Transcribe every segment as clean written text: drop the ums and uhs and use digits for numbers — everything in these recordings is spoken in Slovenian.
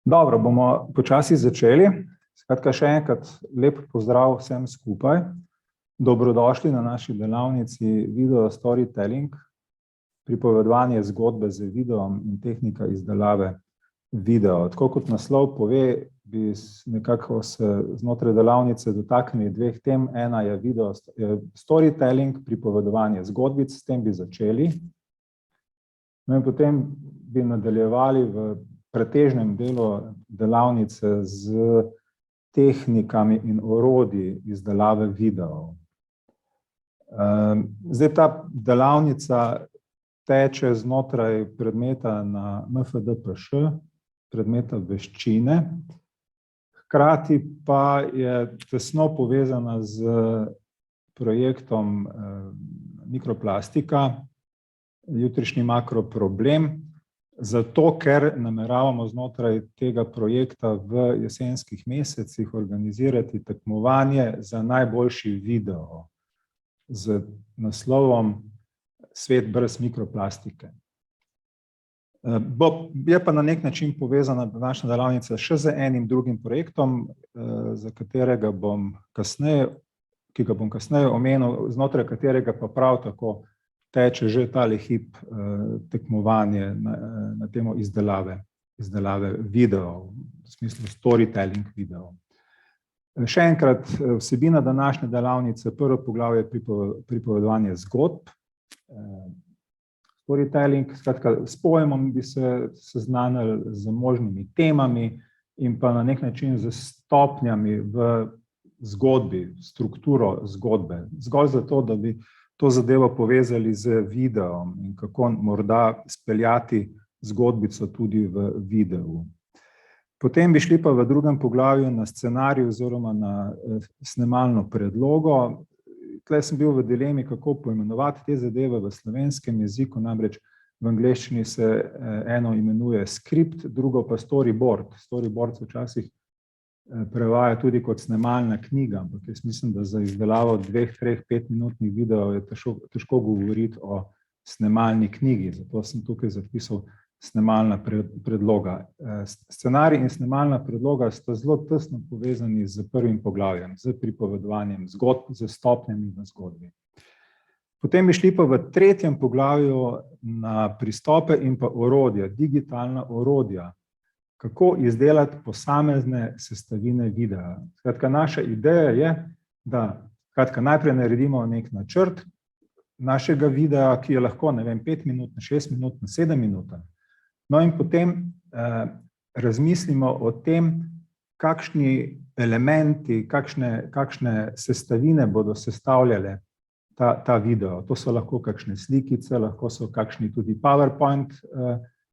Dobro, bomo počasi začeli. Skratka, še enkrat lep pozdrav vsem skupaj. Dobrodošli na naši delavnici Video Storytelling, pripovedovanje zgodbe z videom in tehnika izdelave video. Tako kot naslov pove, bi nekako se znotraj delavnice dotaknili dveh tem. Ena je video storytelling, pripovedovanje zgodbic, s tem bi začeli. No in potem bi nadaljevali v pretežnem delu delavnice z tehnikami in orodji izdelave videov. Zdaj ta delavnica teče znotraj predmeta na MFDPŠ, predmeta veščine, hkrati pa je tesno povezana z projektom Mikroplastika, jutrišnji makroproblem, zato ker nameravamo znotraj tega projekta v jesenskih mesecih organizirati tekmovanje za najboljši video z naslovom Svet brez mikroplastike. Je pa na nek način povezana današnja delavnica še z enim drugim projektom, ki ga bom kasneje omenil, znotraj katerega pa prav tako teče že tale hip tekmovanje na temo izdelave videov, v smislu storytelling videov. Še enkrat, vsebina današnje delavnice, prvo poglavje je pripovedovanje zgodb, storytelling, skratka, s pojmom bi se seznanili z možnimi temami in pa na nek način z stopnjami v zgodbi, strukturo zgodbe, zgolj zato, da bi to zadevo povezali z videom in kako morda speljati zgodbico tudi v videu. Potem bi šli pa v drugem poglavju na scenarij oziroma na snemalno predlogo. Tukaj sem bil v dilemi, kako poimenovati te zadeve v slovenskem jeziku, namreč v angleščini se eno imenuje skript, drugo pa storyboard. Storyboard se včasih prevaja tudi kot snemalna knjiga, ampak jaz mislim, da za izdelavo 2, 3, 5-minutnih videov je težko govoriti o snemalni knjigi, zato sem tukaj zapisal snemalna predloga. Scenarij in snemalna predloga sta zelo tesno povezani z prvim poglavjem, z pripovedovanjem zgodb, z stopnjami v zgodbi. Potem bi šli pa v tretjem poglavju na pristope in pa orodja, digitalna orodja, kako izdelati posamezne sestavine videa. Skratka, naša ideja je, da najprej naredimo nek načrt našega videa, ki je lahko, 5 minut, 6 minut, 7 minut. No in potem razmislimo o tem, kakšni elementi, kakšne sestavine bodo sestavljale ta video. To so lahko kakšne slikice, lahko so kakšni tudi PowerPoint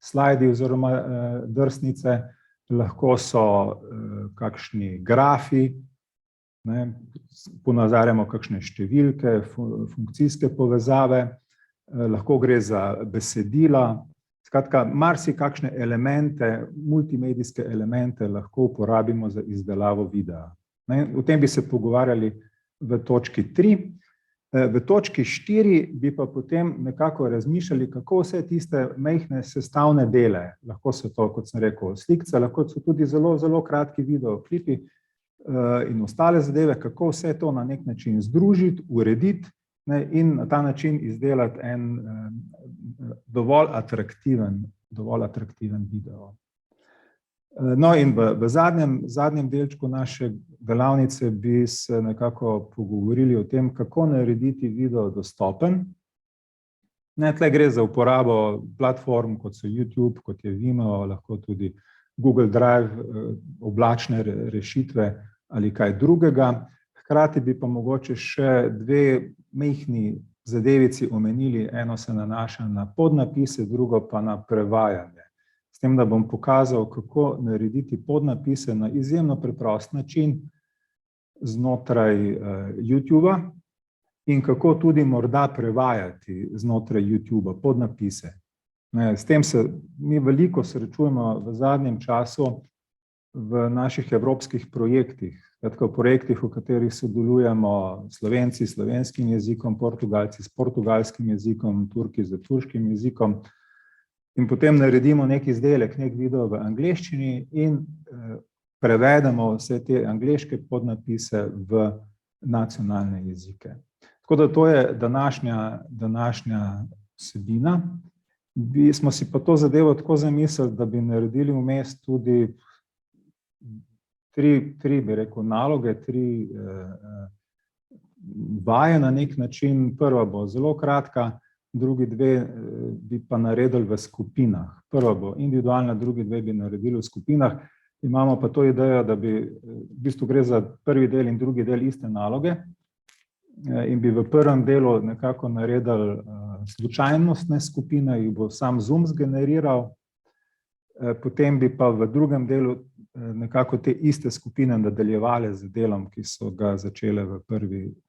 slajdi oziroma drsnice, lahko so kakšni grafi, ponazarjamo kakšne številke, funkcijske povezave, lahko gre za besedila. Skratka, marsikakšne elemente, multimedijske elemente lahko uporabimo za izdelavo videa. O tem bi se pogovarjali v točki 3. V točki 4 bi pa potem nekako razmišljali, kako vse tiste majhne sestavne dele, lahko so to, kot sem rekel, slikce, lahko so tudi zelo, zelo kratki videoklipi in ostale zadeve, kako vse to na nek način združiti, urediti in na ta način izdelati en dovolj atraktiven video. No in v zadnjem delčku naše delavnice bi se nekako pogovorili o tem, kako narediti video dostopen. Tukaj gre za uporabo platform, kot so YouTube, kot je Vimeo, lahko tudi Google Drive, oblačne rešitve ali kaj drugega. Hkrati bi pa mogoče še dve majhni zadevici omenili, eno se nanaša na podnapise, drugo pa na prevajanje. S tem, da bom pokazal, kako narediti podnapise na izjemno preprost način znotraj YouTubea in kako tudi morda prevajati znotraj YouTubea podnapise. S tem se mi veliko srečujemo v zadnjem času v naših evropskih projektih, v projektih, v katerih sodelujemo Slovenci s slovenskim jezikom, Portugalci s portugalskim jezikom, Turki s turškim jezikom. in potem naredimo nek izdelek, nek video v angleščini in prevedemo vse te angleške podnapise v nacionalne jezike. Tako da to je današnja vsebina. Smo si pa to zadevo tako zamislili, da bi naredili vmes tudi tri bi rekel, naloge, tri vaje na nek način. Prva bo zelo kratka, drugi dve bi pa naredili v skupinah. Prva bo individualna, drugi dve bi naredili v skupinah. Imamo pa to idejo, da bi, v bistvu gre za prvi del in drugi del iste naloge, in bi v prvem delu nekako naredili slučajnostne skupine, jih bo sam Zoom zgeneriral, potem bi pa v drugem delu nekako te iste skupine nadaljevale z delom, ki so ga začele v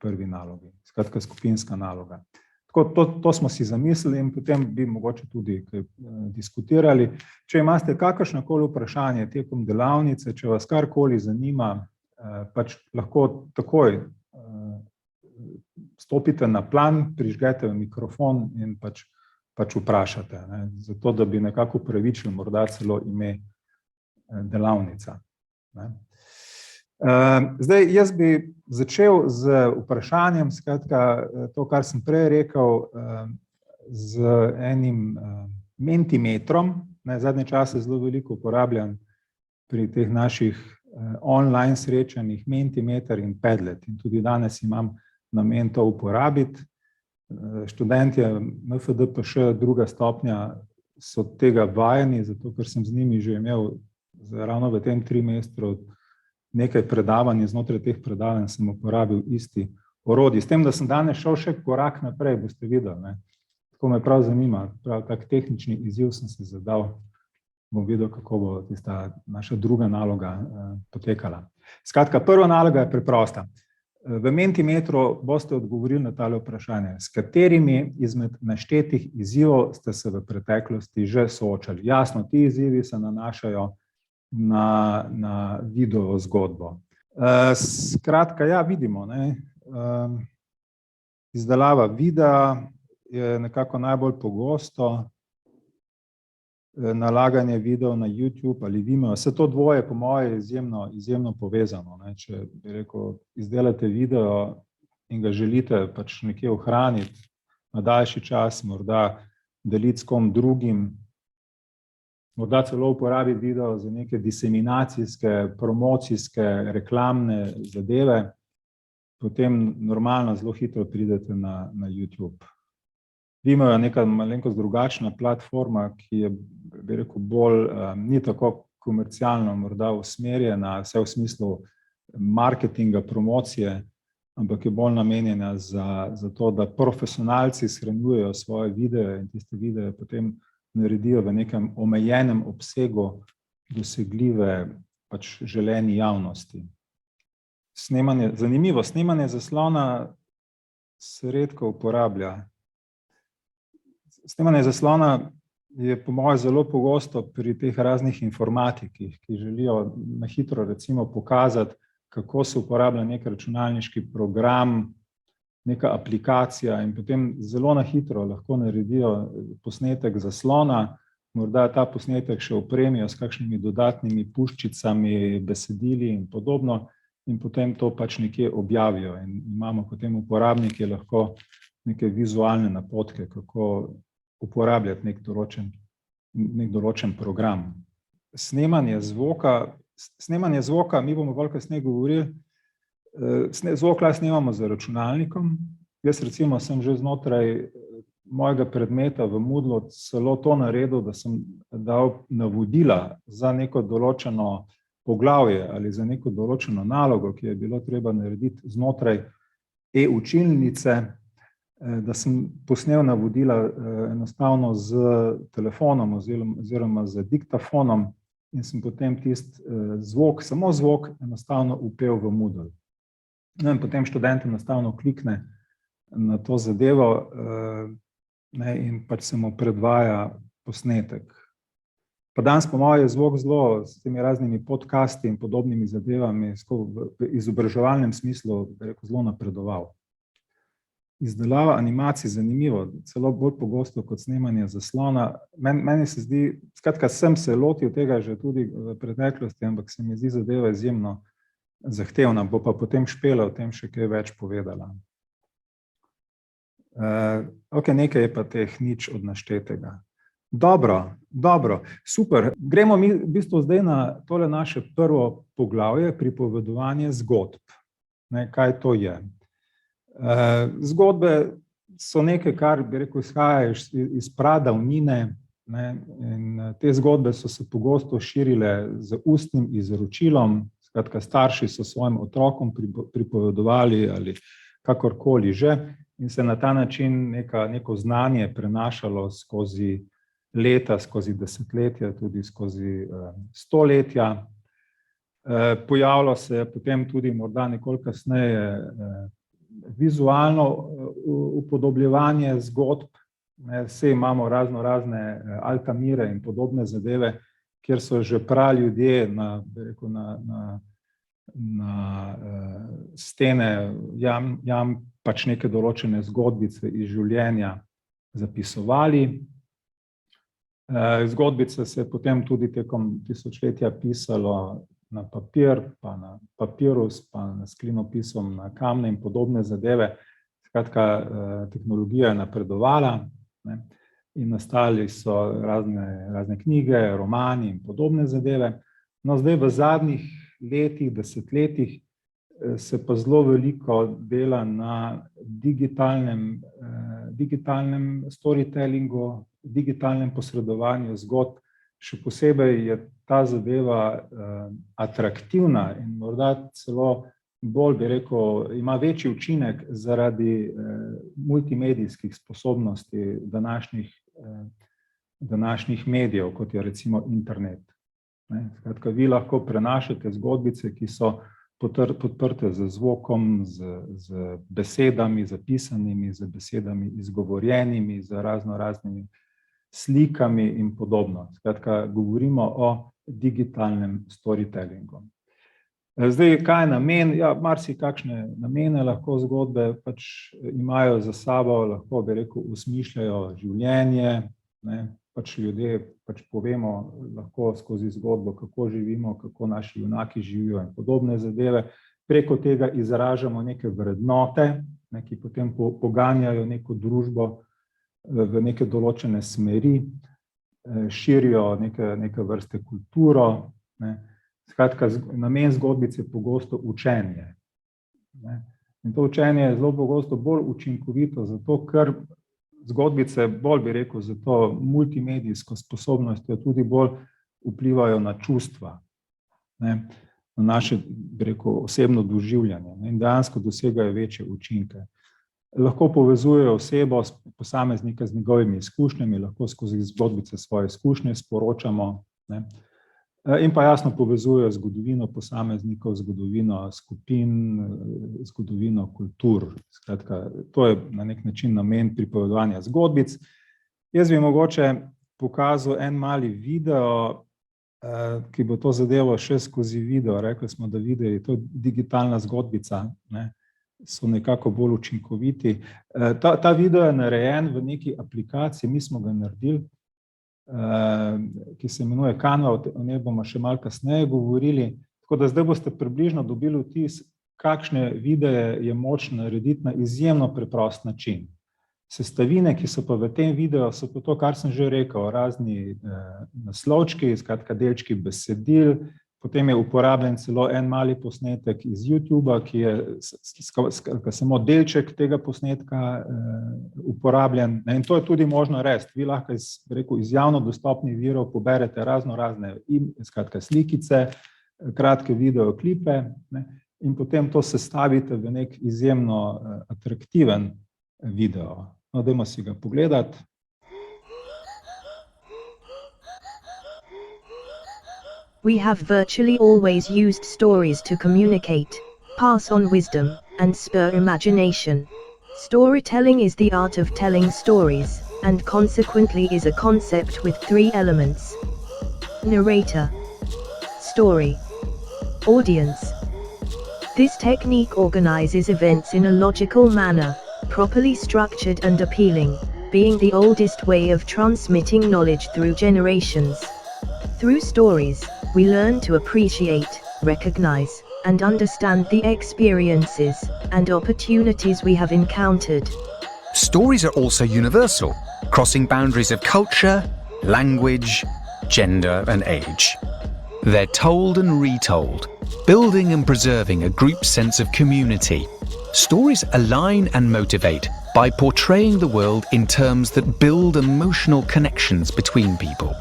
prvi nalogi. Skratka, skupinska naloga. Tako, to smo si zamislili in potem bi mogoče tudi diskutirali. Če imate kakršnokoli vprašanje tekom delavnice, če vas karkoli zanima, pač lahko takoj stopite na plan, prižgete mikrofon in pač vprašate, zato da bi nekako upravičili morda celo ime delavnica. Zdaj, jaz bi začel z vprašanjem, skratka, to, kar sem prej rekel, z enim Mentimetrom. Zadnje čase zelo veliko uporabljam pri teh naših online srečanjih Mentimeter in Padlet in tudi danes imam namen to uporabiti. Študentje MFDPŠ druga stopnja so tega vajeni, zato ker sem z njimi že imel ravno v tem trimestru nekaj predavanj in znotraj teh predavanj sem uporabil isti orodji. S tem, da sem danes šel še korak naprej, boste videli. Tako me prav zanima, prav tak tehnični izziv sem se zadal, bom videl, kako bo tista naša druga naloga potekala. Skratka, prva naloga je preprosta. V Mentimetru boste odgovorili na tale vprašanje, s katerimi izmed naštetih izzivov ste se v preteklosti že soočali. Jasno, ti izzivi se nanašajo na video zgodbo. Skratka, ja, vidimo, izdelava videa je nekako najbolj pogosto, nalaganje videov na YouTube ali Vimeo, vse to dvoje po moje izjemno povezano. Če bi rekel, izdelate video in ga želite pač nekje ohraniti na daljši čas, morda deliti s kom drugim, morda celo uporabiti video za neke diseminacijske, promocijske, reklamne zadeve, potem normalno zelo hitro pridete na YouTube. Vimeo je neka malenkost drugačna platforma, ki je, bi rekel, bolj, ni tako komercialno morda usmerjena, vse v smislu marketinga, promocije, ampak je bolj namenjena za to, da profesionalci shranjujejo svoje videe in tiste videe potem naredijo v nekem omejenem obsegu dosegljive pač želeni javnosti. Zanimivo, snemanje zaslona se redko uporablja. Snemanje zaslona je po mojem zelo pogosto pri teh raznih informatikih, ki želijo na hitro recimo pokazati, kako se uporablja nek računalniški program, neka aplikacija in potem zelo na hitro lahko naredijo posnetek zaslona, morda ta posnetek še opremijo s kakšnimi dodatnimi puščicami, besedili in podobno in potem to pač nekje objavijo in imamo potem uporabniki lahko neke vizualne napotke, kako uporabljati nek določen program. Snemanje zvoka, mi bomo bolj kasneje govorili, zvok lahko snemamo z računalnikom. Jaz recimo sem že znotraj mojega predmeta v Moodlu celo to naredil, da sem dal navodila za neko določeno poglavje ali za neko določeno nalogo, ki je bilo treba narediti znotraj e-učilnice, da sem posnel navodila enostavno z telefonom oziroma z diktafonom in sem potem tisti zvok, samo zvok, enostavno vpel v Moodle. In potem študent enostavno klikne na to zadevo in pač se mu predvaja posnetek. Pa danes po mojem je zvok zelo s temi raznimi podcasti in podobnimi zadevami v izobraževalnem smislu zelo napredoval. izdelava animacij zanimivo, celo bolj pogosto kot snemanje zaslona. Meni se zdi, skratka, sem se lotil tega že tudi v preteklosti, ampak se mi zdi zadeva izjemno zahtevna, bo pa potem Špela o tem še kaj več povedala. Ok, nekaj je pa teh nič od naštetega. Dobro, super. Gremo mi v bistvu zdaj na tole naše prvo poglavje, pripovedovanje zgodb. Kaj to je? Zgodbe so nekaj, kar bi rekel, izhaja iz pradavnine, in te zgodbe so se pogosto širile z ustnim izročilom, skratka, starši so svojim otrokom pripovedovali ali kakorkoli že in se na ta način neko znanje prenašalo skozi leta, skozi desetletja, tudi skozi stoletja. Pojavilo se je potem tudi morda nekoliko kasneje vizualno upodobljevanje zgodb. Vse imamo razne Altamire in podobne zadeve, kjer so že praljudje na stene jam pač neke določene zgodbice iz življenja zapisovali. Zgodbice se je potem tudi tekom tisočletja pisalo na papir, pa na papirus, pa na sklinopisom, na kamne in podobne zadeve. Skratka, tehnologija je napredovala in nastali so razne knjige, romani in podobne zadeve. No, zdaj v zadnjih letih, desetletjih se pa zelo veliko dela na digitalnem storytellingu, digitalnem posredovanju zgodb. Še posebej je ta zadeva atraktivna in morda celo bolj, bi rekel, ima večji učinek zaradi multimedijskih sposobnosti današnjih medijev, kot je recimo internet. Skratka, vi lahko prenašate zgodbice, ki so podprte z zvokom, z besedami zapisanimi, z besedami izgovorjenimi, z raznimi slikami in podobno. Skratka, govorimo o digitalnem storytellingu. Zdaj, kaj je namen? Ja, marsikakšne namene lahko zgodbe pač imajo za sabo, lahko bi rekel, usmišljajo življenje, pač ljudje pač povemo lahko skozi zgodbo, kako živimo, kako naši junaki živijo in podobne zadeve. Preko tega izražamo neke vrednote, ki potem poganjajo neko družbo v neke določene smeri, širijo neke vrste kulturo. Skratka, namen zgodbic je pogosto učenje. In to učenje je zelo pogosto bolj učinkovito, zato ker zgodbice, bolj bi rekel, za to multimedijsko sposobnostjo tudi bolj vplivajo na čustva, na naše, bi rekel, osebno doživljanje in dejansko dosegajo večje učinke. Lahko povezujejo osebo, posameznika z njegovimi izkušnjami, lahko skozi zgodbice svoje izkušnje sporočamo, in pa jasno povezujejo zgodovino posameznikov, zgodovino skupin, zgodovino kultur. Skratka, to je na nek način namen pripovedovanja zgodbic. Jaz bi mogoče pokazal en mali video, ki bo to zadevo še skozi video. Rekli smo, da video je to digitalna zgodbica, so nekako bolj učinkoviti. Ta video je narejen v neki aplikaciji, mi smo ga naredili, ki se imenuje Canva, o njej bomo še malo kasneje govorili. Tako da zdaj boste približno dobili vtis, kakšne videe je moč narediti na izjemno preprost način. Sestavine, ki so pa v tem videu, so pa to, kar sem že rekel, razni naslovčki, skratka delčki besedil, potem je uporabljen celo en mali posnetek iz YouTubea, ki je samo delček tega posnetka uporabljen. In to je tudi možno res. Vi lahko iz javno dostopnih virov poberete razne skratka slikice, kratke videoklipe in potem to sestavite v nek izjemno atraktiven video. No, dajmo si ga pogledati. We have virtually always used stories to communicate, pass on wisdom, and spur imagination. Storytelling is the art of telling stories, and consequently is a concept with three elements: narrator, story, audience. This technique organizes events in a logical manner, properly structured and appealing, being the oldest way of transmitting knowledge through generations. Through stories, we learn to appreciate, recognize, and understand the experiences and opportunities we have encountered. Stories are also universal, crossing boundaries of culture, language, gender, and age. They're told and retold, building and preserving a group sense of community. Stories align and motivate by portraying the world in terms that build emotional connections between people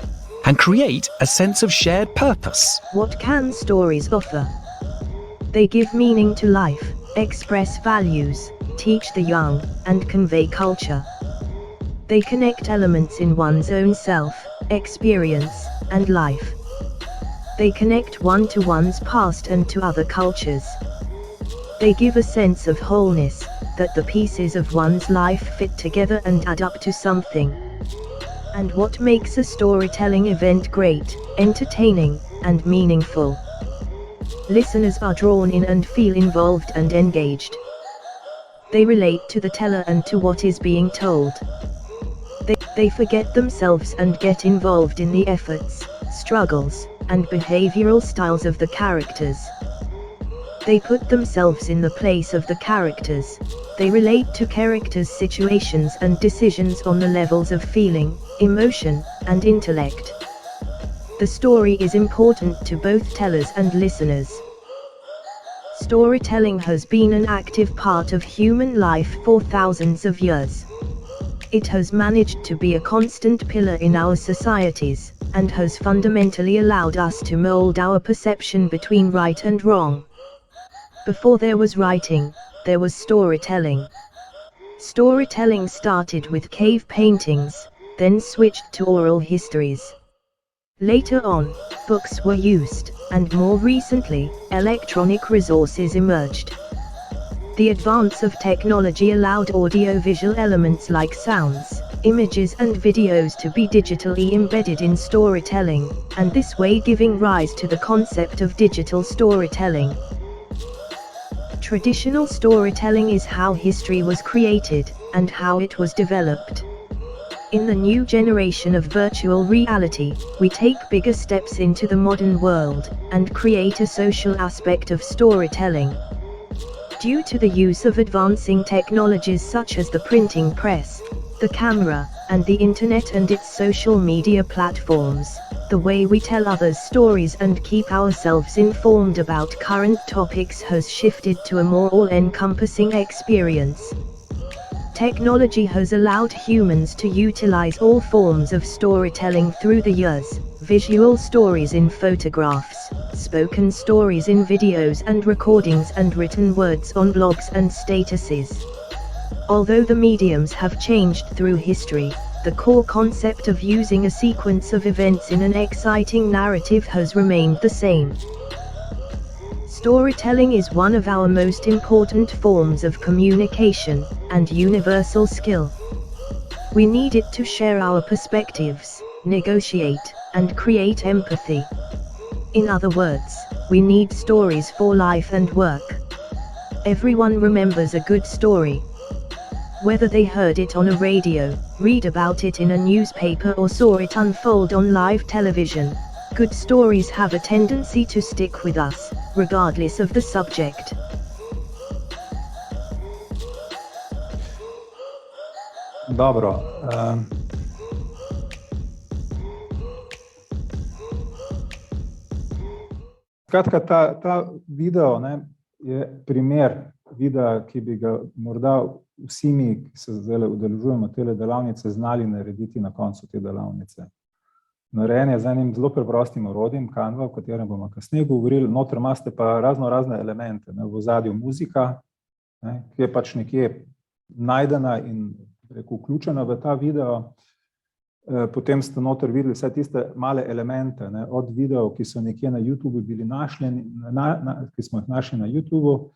and create a sense of shared purpose. What can stories offer? They give meaning to life, express values, teach the young, and convey culture. They connect elements in one's own self, experience, and life. They connect one to one's past and to other cultures. They give a sense of wholeness, that the pieces of one's life fit together and add up to something. And what makes a storytelling event great, entertaining, and meaningful? Listeners are drawn in and feel involved and engaged. They relate to the teller and to what is being told. They forget themselves and get involved in the efforts, struggles, and behavioral styles of the characters. They put themselves in the place of the characters. They relate to characters' situations and decisions on the levels of feeling, emotion, and intellect. The story is important to both tellers and listeners. Storytelling has been an active part of human life for thousands of years. It has managed to be a constant pillar in our societies, and has fundamentally allowed us to mold our perception between right and wrong. Before there was writing, there was storytelling. Storytelling started with cave paintings, then switched to oral histories. Later on, books were used, and more recently, electronic resources emerged. The advance of technology allowed audio-visual elements like sounds, images and videos to be digitally embedded in storytelling, and this way giving rise to the concept of digital storytelling. Traditional storytelling is how history was created, and how it was developed. In the new generation of virtual reality, we take bigger steps into the modern world, and create a social aspect of storytelling. Due to the use of advancing technologies such as the printing press, the camera, and the internet and its social media platforms, the way we tell others stories and keep ourselves informed about current topics has shifted to a more all-encompassing experience. Technology has allowed humans to utilize all forms of storytelling through the years: visual stories in photographs, spoken stories in videos and recordings, and written words on blogs and statuses. Although the mediums have changed through history, the core concept of using a sequence of events in an exciting narrative has remained the same. Storytelling is one of our most important forms of communication, and universal skill. We need it to share our perspectives, negotiate, and create empathy. In other words, we need stories for life and work. Everyone remembers a good story. Whether they heard it on a radio, read about it in a newspaper, or saw it unfold on live television, good stories have a tendency to stick with us, regardless of the subject. Dobro. Skratka, ta video, ne, je primer videa, ki bi ga morda vsi mi, ki se zdaj udeležujemo tele delavnice, znali narediti na koncu te delavnice. Narejen je z enim zelo preprostim orodjem, Canva, o katerem bomo kasneje govorili. Noter imate pa razne elemente, ne, v ozadju muzika, ne, ki je pač nekje najdena in vključena v ta video. Potem ste noter videli vse tiste male elemente, ne, od videov, ki so nekje na YouTube bili našljeni, ki smo jih našli na YouTube,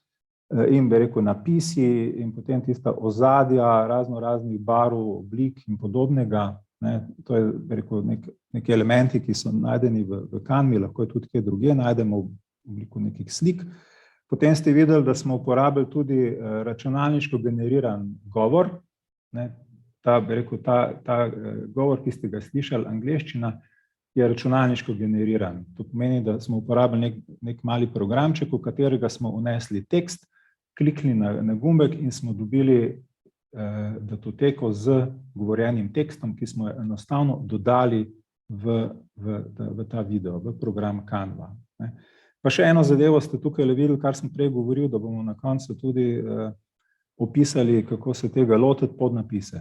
in napisi in potem tista ozadja raznih barv, oblik in podobnega. Ne, to je neki elementi, ki so najdeni v Canvi, lahko je tudi kje drugje najdemo v obliku nekih slik. Potem ste videli, da smo uporabili tudi računalniško generiran govor. Ta govor, ki ste ga slišali, angleščina, je računalniško generiran. To pomeni, da smo uporabili nek mali programček, v katerega smo vnesli tekst, kliknili na gumbek in smo dobili datoteko z govorjenim tekstom, ki smo jo enostavno dodali v ta video, v program Canva. Pa še eno zadevo ste tukaj videli, kar sem prej govoril, da bomo na koncu tudi opisali, kako se tega lotiti podnapise.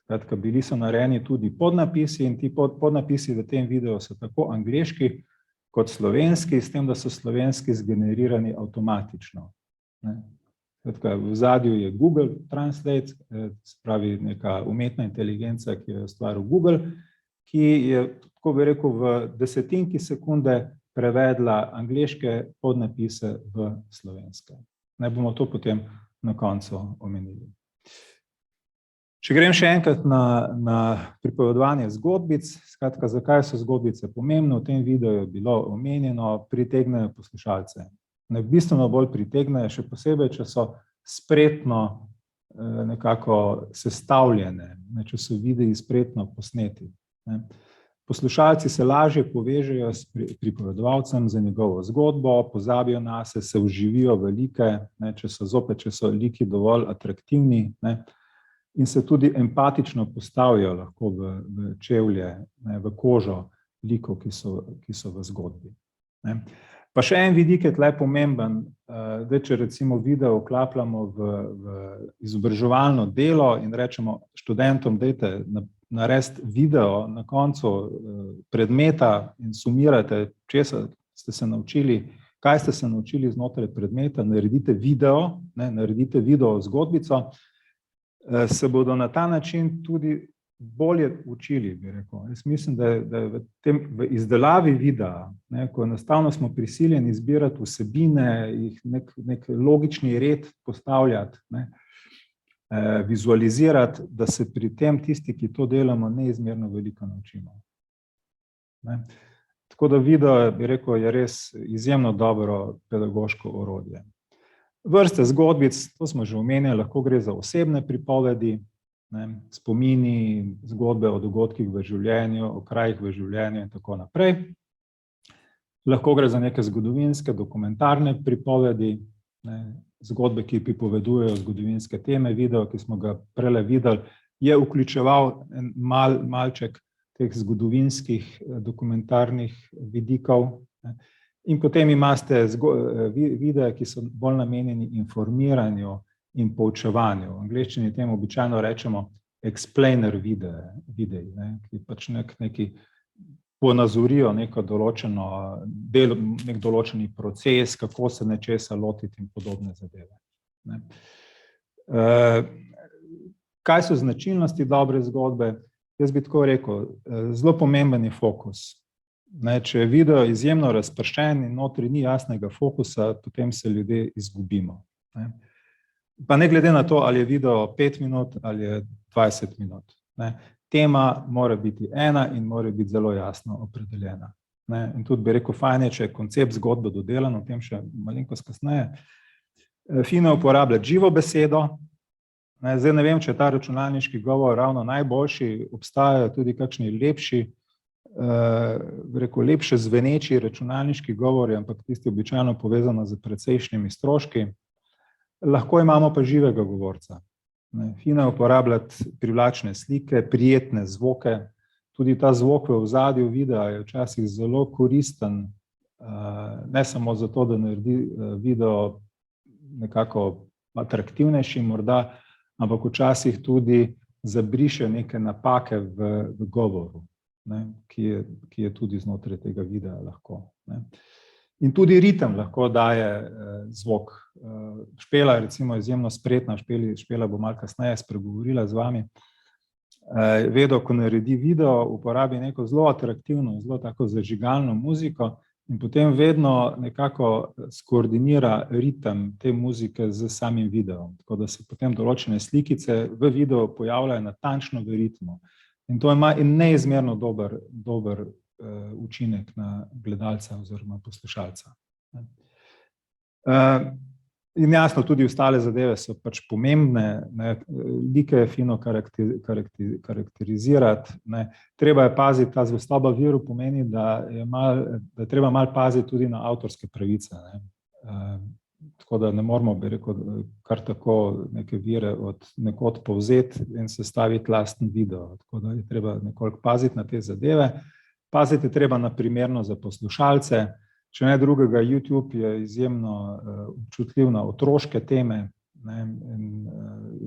Skratka, bili so narejeni tudi podnapisi in ti podnapisi v tem videu so tako angleški kot slovenski, s tem, da so slovenski zgenerirani avtomatično. Skratka, v ozadju je Google Translate, se pravi neka umetna inteligenca, ki je ustvaril Google, ki je, tako bi rekel, v desetinki sekunde prevedla angleške podnapise v slovenske. Naj bomo to potem na koncu omenili. Če grem še enkrat na pripovedovanje zgodbic, skratka, zakaj so zgodbice pomembne, v tem videu je bilo omenjeno, pritegnejo poslušalce. Bistveno bolj pritegnejo, še posebej, če so spretno nekako sestavljene, če so videi spretno posneti. Poslušalci se lažje povežejo s pripovedovalcem za njegovo zgodbo, pozabijo nase, se vživijo v like, če so liki dovolj atraktivni, in se tudi empatično postavijo lahko v čevlje, v kožo likov, ki so v zgodbi. Pa še en vidik je tle pomemben, da če recimo video vklapljamo v izobraževalno delo in rečemo študentom, dajte narediti video na koncu predmeta in sumirate, česa ste se naučili, kaj ste se naučili znotraj predmeta, naredite video zgodbico, se bodo na ta način tudi bolje učili, bi rekel. Jaz mislim, da je v izdelavi videa, ko enostavno smo prisiljeni zbirati vsebine, jih nek logični red postavljati, vizualizirati, da se pri tem tisti, ki to delamo, neizmerno veliko naučimo. Tako da video, bi rekel, je res izjemno dobro pedagoško orodje. Vrste zgodbic, to smo že omenjali, lahko gre za osebne pripovedi, spomini, zgodbe o dogodkih v življenju, o krajih v življenju in tako naprej. Lahko gre za neke zgodovinske, dokumentarne pripovedi, zgodbe, ki pripovedujejo zgodovinske teme. Video, ki smo ga prele videli, je vključeval malček teh zgodovinskih dokumentarnih vidikov. In potem imate videe, ki so bolj namenjeni informiranju in poučevanju. V angleščini temu običajno rečemo explainer videi, ki pač neki ponazorijo neko določeno delo, nek določeni proces, kako se nečesa lotiti in podobne zadeve. Kaj so značilnosti dobre zgodbe? Jaz bi tako rekel, zelo pomemben je fokus. Če je video izjemno razpršen in notri ni jasnega fokusa, potem se ljudje izgubimo. Pa ne glede na to, ali je video 5 minut ali je 20 minut. Tema mora biti ena in mora biti zelo jasno opredeljena. In tudi bi rekel, fajn je, če je koncept zgodbe dodelan, o tem še malenkost kasneje. Fino uporabljati živo besedo. Zdaj ne vem, če je ta računalniški govor ravno najboljši, obstajajo tudi kakšni lepši, lepše zveneči računalniški govori, ampak tisti običajno povezano z precejšnjimi stroški. Lahko imamo pa živega govorca. Fino je uporabljati privlačne slike, prijetne zvoke. Tudi ta zvok v ozadju videa je včasih zelo koristen, ne samo zato, da naredi video nekako atraktivnejši morda, ampak včasih tudi zabriše neke napake v govoru, ki je tudi znotraj tega videa lahko. In tudi ritem lahko daje zvok. Špela je recimo izjemno spretna, Špela bo malo kasneje spregovorila z vami. Vedo, ko naredi video, uporabi neko zelo atraktivno, zelo tako zažigalno muziko in potem vedno nekako skoordinira ritem te muzike z samim videom, tako da se potem določene slikice v videu pojavljajo natančno v ritmu. In to ima neizmerno dober učinek na gledalca oziroma poslušalca. In jasno, tudi ostale zadeve so pač pomembne, ne, like je fino karakterizirati. Ne. Treba je paziti, ta zvestoba viru pomeni, da je treba malo paziti tudi na avtorske pravice. Ne. Tako da ne moramo, bi rekel, kar tako neke vire od nekod povzeti in sestaviti lasten video. Tako da je treba nekoliko paziti na te zadeve. Paziti je treba na primerno za poslušalce. Če ne drugega, YouTube je izjemno občutljiv na otroške teme, ne, in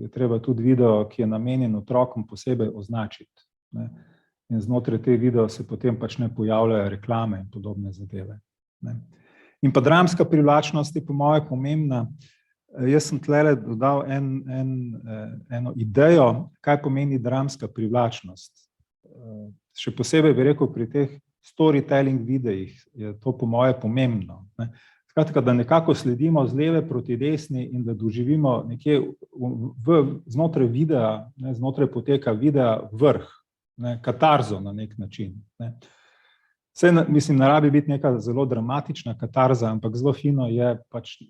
je treba tudi video, ki je namenjen otrokom, posebej označiti. Ne. In znotraj te video se potem pač ne pojavljajo reklame in podobne zadeve. Ne. In pa dramska privlačnost je po moje pomembna. Jaz sem tlele dodal eno idejo, kaj pomeni dramska privlačnost. Še posebej bi rekel pri teh storytelling videih je to po moje pomembno. Ne. Skratka, da nekako sledimo z leve proti desni in da doživimo nekje znotraj videa, ne, znotraj poteka videa vrh, ne, katarzo na nek način. Ne. Saj, mislim, ne rabi biti neka zelo dramatična katarza, ampak zelo fino je pač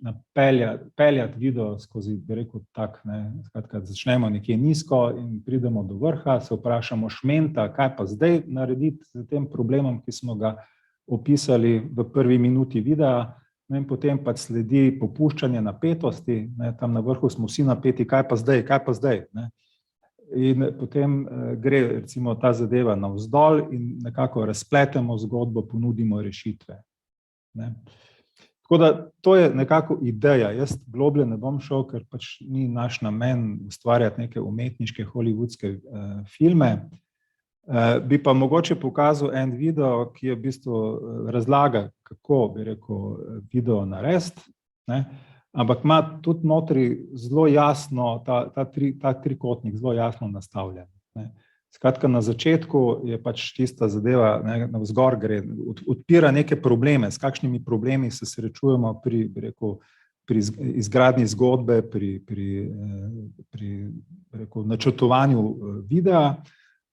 peljati video skozi, bi rekel, tak, ne, skratka, začnemo nekje nizko in pridemo do vrha, se vprašamo šmenta, kaj pa zdaj narediti z tem problemom, ki smo ga opisali v prvi minuti videa, ne, in potem pač sledi popuščanje napetosti, ne, tam na vrhu smo vsi napeti, kaj pa zdaj, ne. In potem gre recimo ta zadeva navzdol in nekako razpletemo zgodbo, ponudimo rešitve. Ne. Tako da to je nekako ideja. Jaz globlje ne bom šel, ker pač ni naš namen ustvarjati neke umetniške hollywoodske filme. Bi pa mogoče pokazal en video, ki je v bistvu razlaga, kako bi rekel video narediti, ne. Ampak ima tudi notri zelo jasno, ta trikotnik zelo jasno nastavljen. Ne. Skratka, na začetku je pač tista zadeva, ne, navzgor gre, odpira neke probleme, s kakšnimi problemi se srečujemo pri izgradnji zgodbe, pri načrtovanju videa.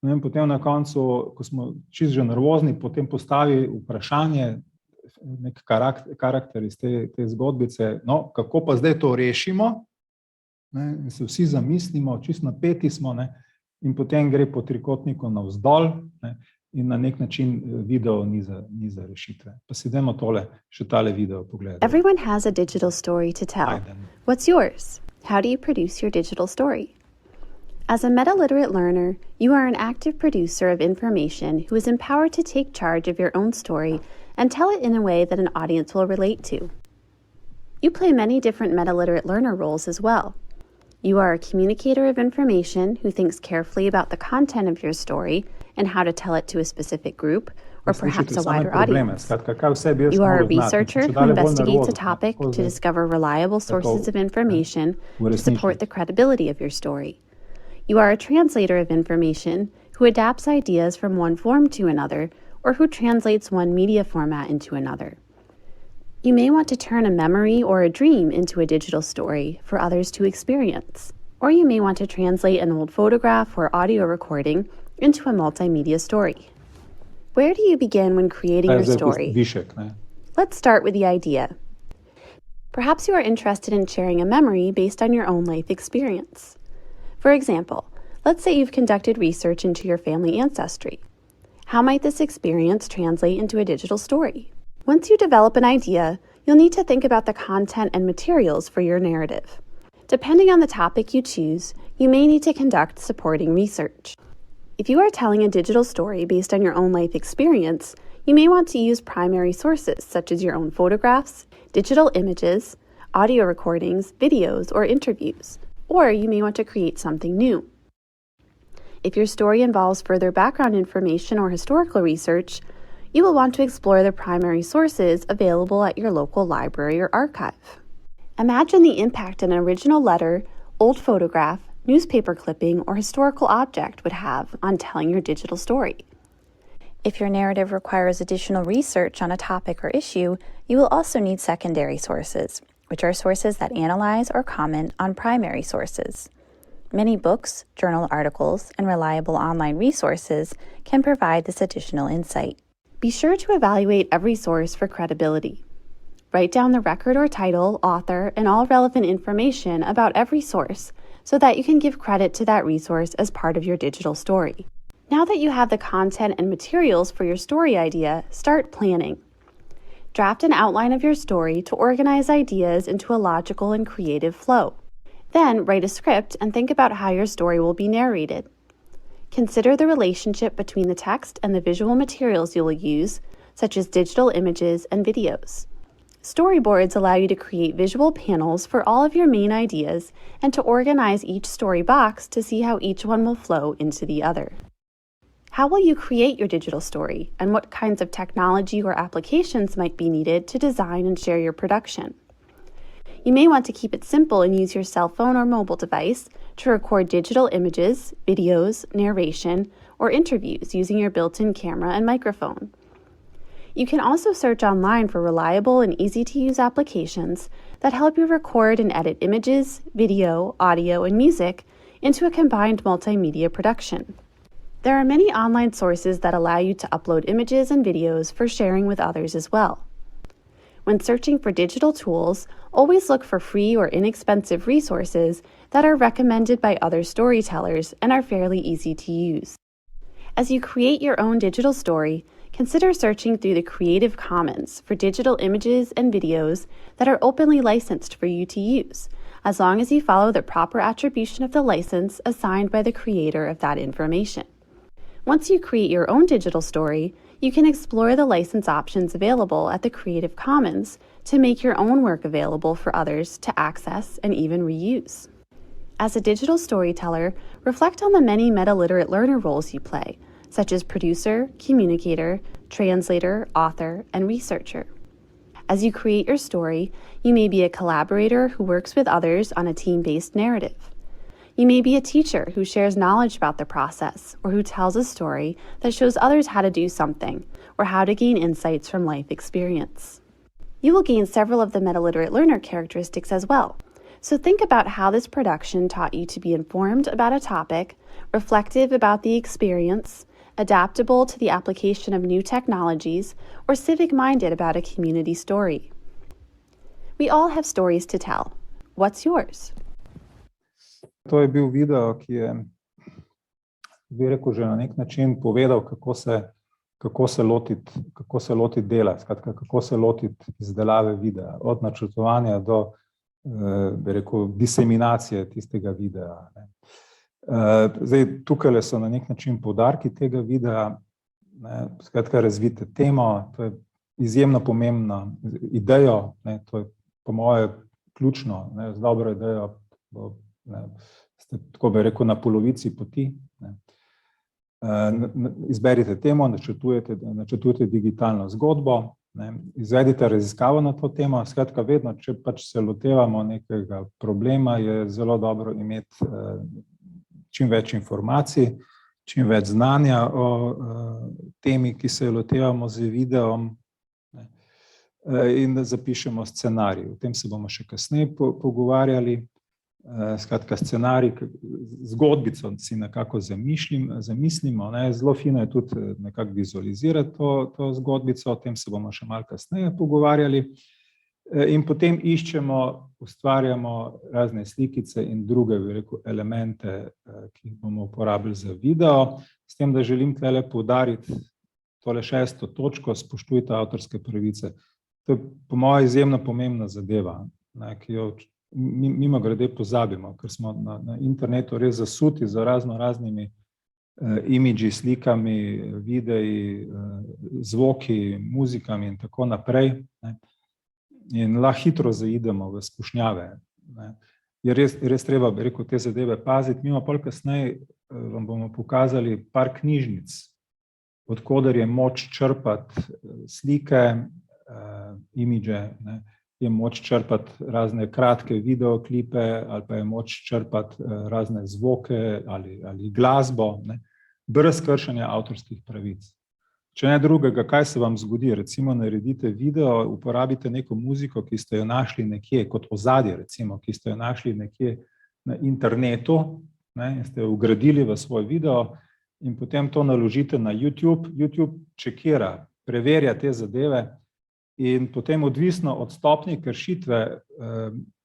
No, in potem na koncu, ko smo čisto že nervozni, potem postavi vprašanje, nek karakter iz te zgodbice, no, kako pa zdaj to rešimo, ne, in se vsi zamislimo, čisto napeti smo, ne, in potem gre po trikotniku navzdol, ne, in na nek način video ni za rešitve. Pa si dajmo še tale video pogledati. Everyone has a digital story to tell. What's yours? How do you produce your digital story? As a meta-literate learner, you are an active producer of information who is empowered to take charge of your own story and tell it in a way that an audience will relate to. You play many different meta-literate learner roles as well. You are a communicator of information who thinks carefully about the content of your story and how to tell it to a specific group, or perhaps a wider audience. You are a researcher who investigates a topic to discover reliable sources of information to support the credibility of your story. You are a translator of information who adapts ideas from one form to another, or who translates one media format into another. You may want to turn a memory or a dream into a digital story for others to experience, or you may want to translate an old photograph or audio recording into a multimedia story. Where do you begin when creating your story? Let's start with the idea. Perhaps you are interested in sharing a memory based on your own life experience. For example, let's say you've conducted research into your family ancestry. How might this experience translate into a digital story? Once you develop an idea, you'll need to think about the content and materials for your narrative. Depending on the topic you choose, you may need to conduct supporting research. If you are telling a digital story based on your own life experience, you may want to use primary sources such as your own photographs, digital images, audio recordings, videos, or interviews. Or you may want to create something new. If your story involves further background information or historical research, you will want to explore the primary sources available at your local library or archive. Imagine the impact an original letter, old photograph, newspaper clipping, or historical object would have on telling your digital story. If your narrative requires additional research on a topic or issue, you will also need secondary sources, which are sources that analyze or comment on primary sources. Many books, journal articles, and reliable online resources can provide this additional insight. Be sure to evaluate every source for credibility. Write down the record or title, author, and all relevant information about every source so that you can give credit to that resource as part of your digital story. Now that you have the content and materials for your story idea, start planning. Draft an outline of your story to organize ideas into a logical and creative flow. Then write a script and think about how your story will be narrated. Consider the relationship between the text and the visual materials you will use, such as digital images and videos. Storyboards allow you to create visual panels for all of your main ideas and to organize each story box to see how each one will flow into the other. How will you create your digital story, and what kinds of technology or applications might be needed to design and share your production? You may want to keep it simple and use your cell phone or mobile device to record digital images, videos, narration, or interviews using your built-in camera and microphone. You can also search online for reliable and easy-to-use applications that help you record and edit images, video, audio, and music into a combined multimedia production. There are many online sources that allow you to upload images and videos for sharing with others as well. When searching for digital tools, always look for free or inexpensive resources that are recommended by other storytellers and are fairly easy to use. As you create your own digital story, consider searching through the Creative Commons for digital images and videos that are openly licensed for you to use, as long as you follow the proper attribution of the license assigned by the creator of that information. Once you create your own digital story, you can explore the license options available at the Creative Commons to make your own work available for others to access and even reuse. As a digital storyteller, reflect on the many meta-literate learner roles you play, such as producer, communicator, translator, author, and researcher. As you create your story, you may be a collaborator who works with others on a team-based narrative. You may be a teacher who shares knowledge about the process, or who tells a story that shows others how to do something, or how to gain insights from life experience. You will gain several of the meta-literate learner characteristics as well, so think about how this production taught you to be informed about a topic, reflective about the experience, adaptable to the application of new technologies, or civic-minded about a community story. We all have stories to tell. What's yours? To je bil video, ki je, bi rekel, že na nek način povedal, kako se lotiti dela, skratka, kako se lotiti izdelave videa, od načrtovanja do, bi rekel, diseminacije tistega videa. Zdaj, tukaj so na nek način poudarki tega videa, skratka, razvite temo, to je izjemno pomembna idejo, to je po moje ključno, z dobro idejo, ste, tako bi rekel, na polovici poti. Izberite temo, načrtujete digitalno zgodbo, izvedite raziskavo na to temo. Skratka, vedno, če pač se lotevamo nekega problema, je zelo dobro imeti čim več informacij, čim več znanja o temi, ki se lotevamo z videom, in da zapišemo scenarij. O tem se bomo še kasneje pogovarjali. Skratka, scenarij, zgodbico si nekako zamislimo, zelo fino je tudi nekako vizualizirati to zgodbico, o tem se bomo še malo kasneje pogovarjali. In potem iščemo, ustvarjamo razne slikice in druge, bi rekel, elemente, ki jih bomo uporabili za video. S tem, da želim tukaj poudariti tole 6. točko, spoštujte avtorske pravice. To je po mojem izjemno pomembna zadeva, ki jo mimogrede pozabimo, ker smo na internetu res zasuti z raznimi imidži, slikami, videi, zvoki, muzikami in tako naprej. In lahko hitro zaidemo v skušnjave. Je res treba, bi rekel, te zadeve paziti. Mimo pol kasneje vam bomo pokazali par knjižnic, od koder je moč črpati slike, imidže, je moč črpati razne kratke videoklipe ali pa je moč črpati razne zvoke ali glasbo, brez kršenja avtorskih pravic. Če ne drugega, kaj se vam zgodi? Recimo naredite video, uporabite neko muziko, ki ste jo našli nekje, kot ozadje recimo, ki ste jo našli nekje na internetu, in ste jo vgradili v svoj video in potem to naložite na YouTube. YouTube čekira, preverja te zadeve In potem odvisno od stopnje kršitve,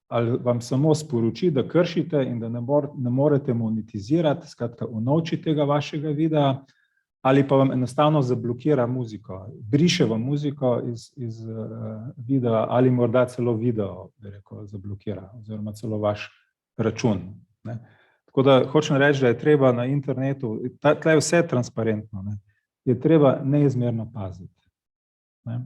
ali vam samo sporoči, da kršite in da ne morete monetizirati, skratka unovčiti tega vašega videa, ali pa vam enostavno zablokira muziko, briše vam muziko iz videa ali morda celo video, bi rekel, zablokira oziroma celo vaš račun. Ne. Tako da hočem reči, da je treba na internetu, tle je vse transparentno, ne, je treba neizmerno paziti. Ne.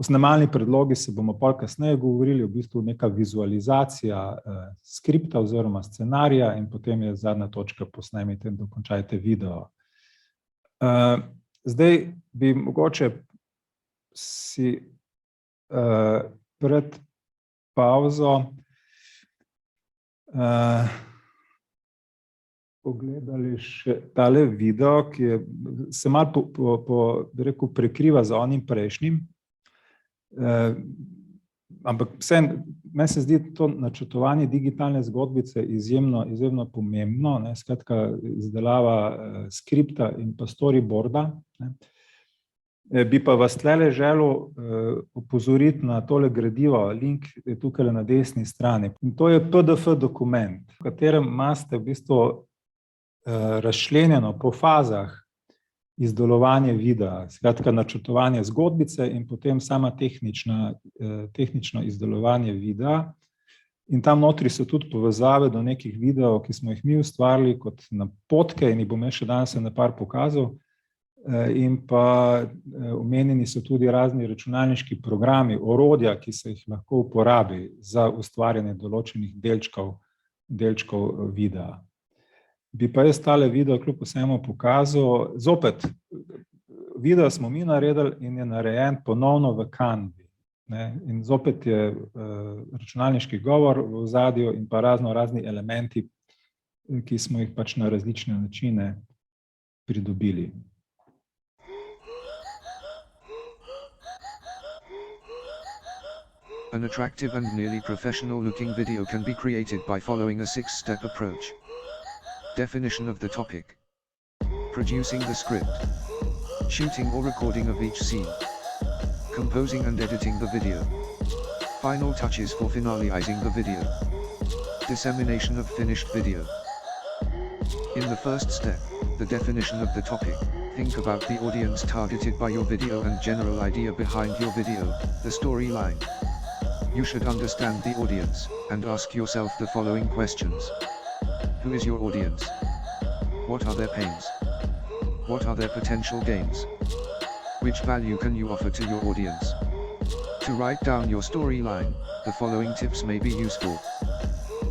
Snemalni predlogi se bomo pol kasneje govorili, v bistvu neka vizualizacija skripta oziroma scenarija in potem je zadnja točka, posnemite in dokončajte video. Zdaj bi mogoče si pred pauzo pogledali še tale video, ki se malo bi rekel, prekriva z onim prejšnjim. Ampak meni se zdi to načrtovanje digitalne zgodbice izjemno pomembno, ne, skratka izdelava skripta in pa storyboarda. Ne. Bi pa vas tlele želel opozoriti na tole gradivo, link je tukaj na desni strani. In to je PDF dokument, v katerem imate v bistvu razčlenjeno po fazah izdelovanje videa, skratka načrtovanje zgodbice in potem sama tehnično izdelovanje videa. In tam notri so tudi povezave do nekih videov, ki smo jih mi ustvarili kot napotke in jih bom še danes na par pokazal. In pa omenjeni so tudi razni računalniški programi, orodja, ki se jih lahko uporabi za ustvarjanje določenih delčkov videa. Bi pa jaz tale video kljub vsemu pokazal, zopet, video smo mi naredili in je narejen ponovno v Canvi. In zopet je računalniški govor v ozadju in pa razni elementi, ki smo jih pač na različne načine pridobili. An attractive and nearly professional-looking video can be created by following a 6-step approach. Definition of the topic. Producing the script. Shooting or recording of each scene. Composing and editing the video. Final touches for finalizing the video. Dissemination of finished video. In the first step, the definition of the topic, think about the audience targeted by your video and general idea behind your video, the storyline. You should understand the audience, and ask yourself the following questions. Who is your audience? What are their pains? What are their potential gains? Which value can you offer to your audience? To write down your storyline, the following tips may be useful.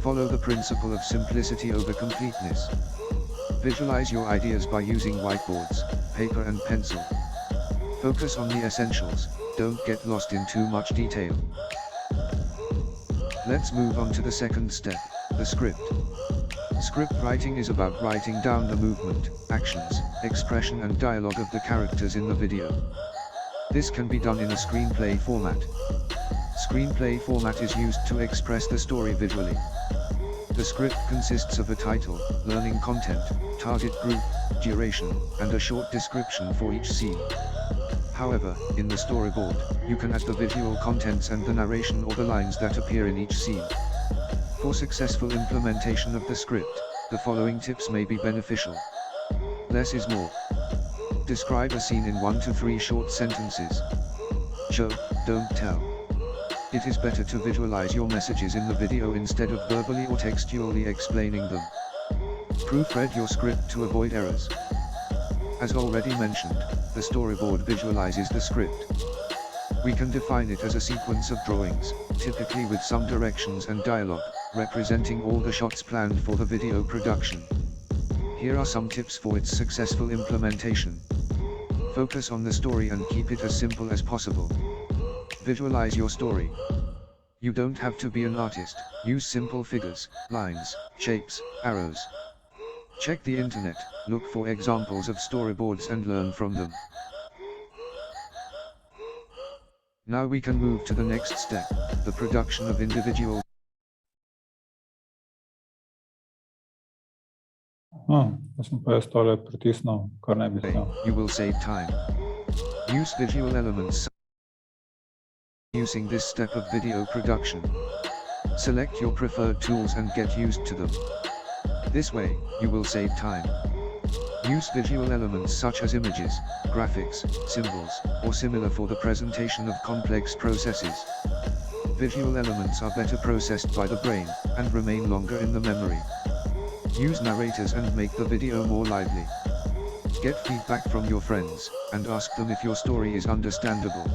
Follow the principle of simplicity over completeness. Visualize your ideas by using whiteboards, paper and pencil. Focus on the essentials, don't get lost in too much detail. Let's move on to the second step, the script. Script writing is about writing down the movement, actions, expression and dialogue of the characters in the video. This can be done in a screenplay format. Screenplay format is used to express the story visually. The script consists of a title, learning content, target group, duration, and a short description for each scene. However, in the storyboard, you can add the visual contents and the narration or the lines that appear in each scene. For successful implementation of the script, the following tips may be beneficial. Less is more. Describe a scene in 1 to 3 short sentences. Show, don't tell. It is better to visualize your messages in the video instead of verbally or textually explaining them. Proofread your script to avoid errors. As already mentioned, the storyboard visualizes the script. We can define it as a sequence of drawings, typically with some directions and dialogue, representing all the shots planned for the video production. Here are some tips for its successful implementation. Focus on the story and keep it as simple as possible. Visualize your story. You don't have to be an artist, use simple figures, lines, shapes, arrows. Check the internet, look for examples of storyboards and learn from them. Now we can move to the next step, the production of individual. You will save time. Use visual elements using this step of video production. Select your preferred tools and get used to them. This way, you will save time. Use visual elements such as images, graphics, symbols, or similar for the presentation of complex processes. Visual elements are better processed by the brain, and remain longer in the memory. Use narrators and make the video more lively. Get feedback from your friends, and ask them if your story is understandable.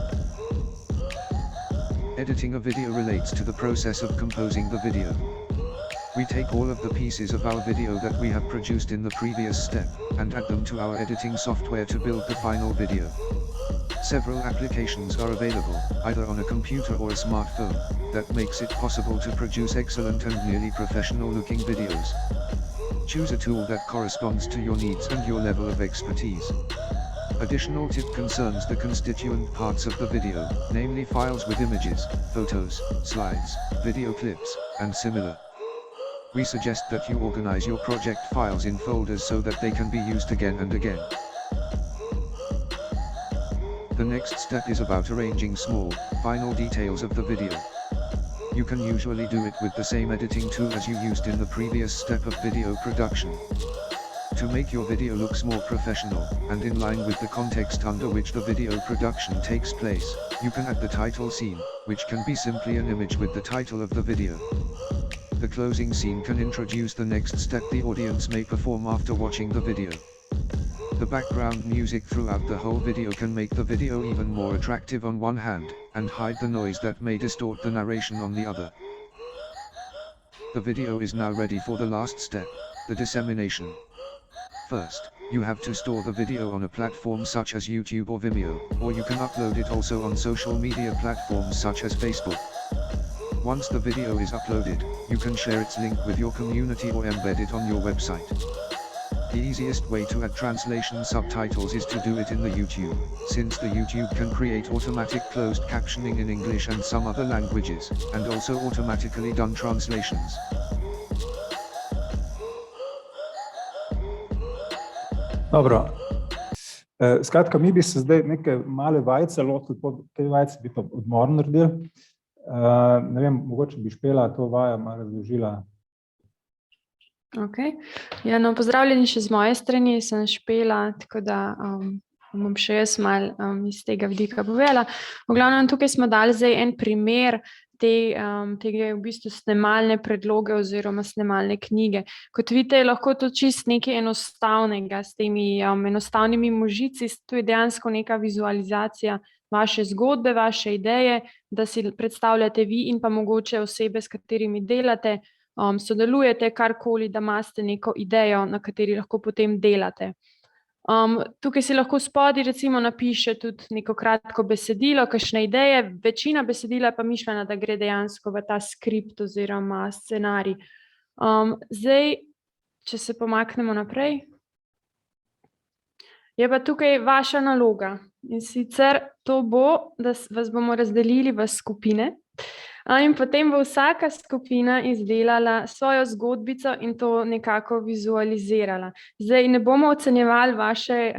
Editing a video relates to the process of composing the video. We take all of the pieces of our video that we have produced in the previous step, and add them to our editing software to build the final video. Several applications are available, either on a computer or a smartphone, that makes it possible to produce excellent and nearly professional-looking videos. Choose a tool that corresponds to your needs and your level of expertise. Additional tip concerns the constituent parts of the video, namely files with images, photos, slides, video clips, and similar. We suggest that you organize your project files in folders so that they can be used again and again. The next step is about arranging small, final details of the video. You can usually do it with the same editing tool as you used in the previous step of video production. To make your video looks more professional, and in line with the context under which the video production takes place, you can add the title scene, which can be simply an image with the title of the video. The closing scene can introduce the next step the audience may perform after watching the video. The background music throughout the whole video can make the video even more attractive on one hand, and hide the noise that may distort the narration on the other. The video is now ready for the last step, the dissemination. First, you have to store the video on a platform such as YouTube or Vimeo, or you can upload it also on social media platforms such as Facebook. Once the video is uploaded, you can share its link with your community or embed it on your website. The easiest way to add translation subtitles is to do it in the YouTube, since the YouTube can create automatic closed captioning in English and some other languages, and also automatically done translations. Dobro. Skratka, mi bi se zdaj neke male vajce lotili, po tej vajci bi pa odmor naredili. Ne vem, mogoče bi Špela to vajo malo razložila. Ok. Ja, no, pozdravljeni še z moje strani, sem Špela, tako da bom še jaz malo iz tega vidika povedala. V glavnem, tukaj smo dali zdaj en primer tega v bistvu snemalne predloge oziroma snemalne knjige. Kot vidite, je lahko to čist nekaj enostavnega s temi enostavnimi možici, to je dejansko neka vizualizacija vaše zgodbe, vaše ideje, da si predstavljate vi in pa mogoče osebe, s katerimi delate, sodelujete, karkoli, da imate neko idejo, na kateri lahko potem delate. Tukaj si lahko spodaj recimo napiše tudi neko kratko besedilo, kakšne ideje, večina besedila pa mišljena, da gre dejansko v ta skript oziroma scenarij. Zdaj, če se pomaknemo naprej, je pa tukaj vaša naloga in sicer to bo, da vas bomo razdelili v skupine in potem bo vsaka skupina izdelala svojo zgodbico in to nekako vizualizirala. Zdaj ne bomo ocenjevali vaše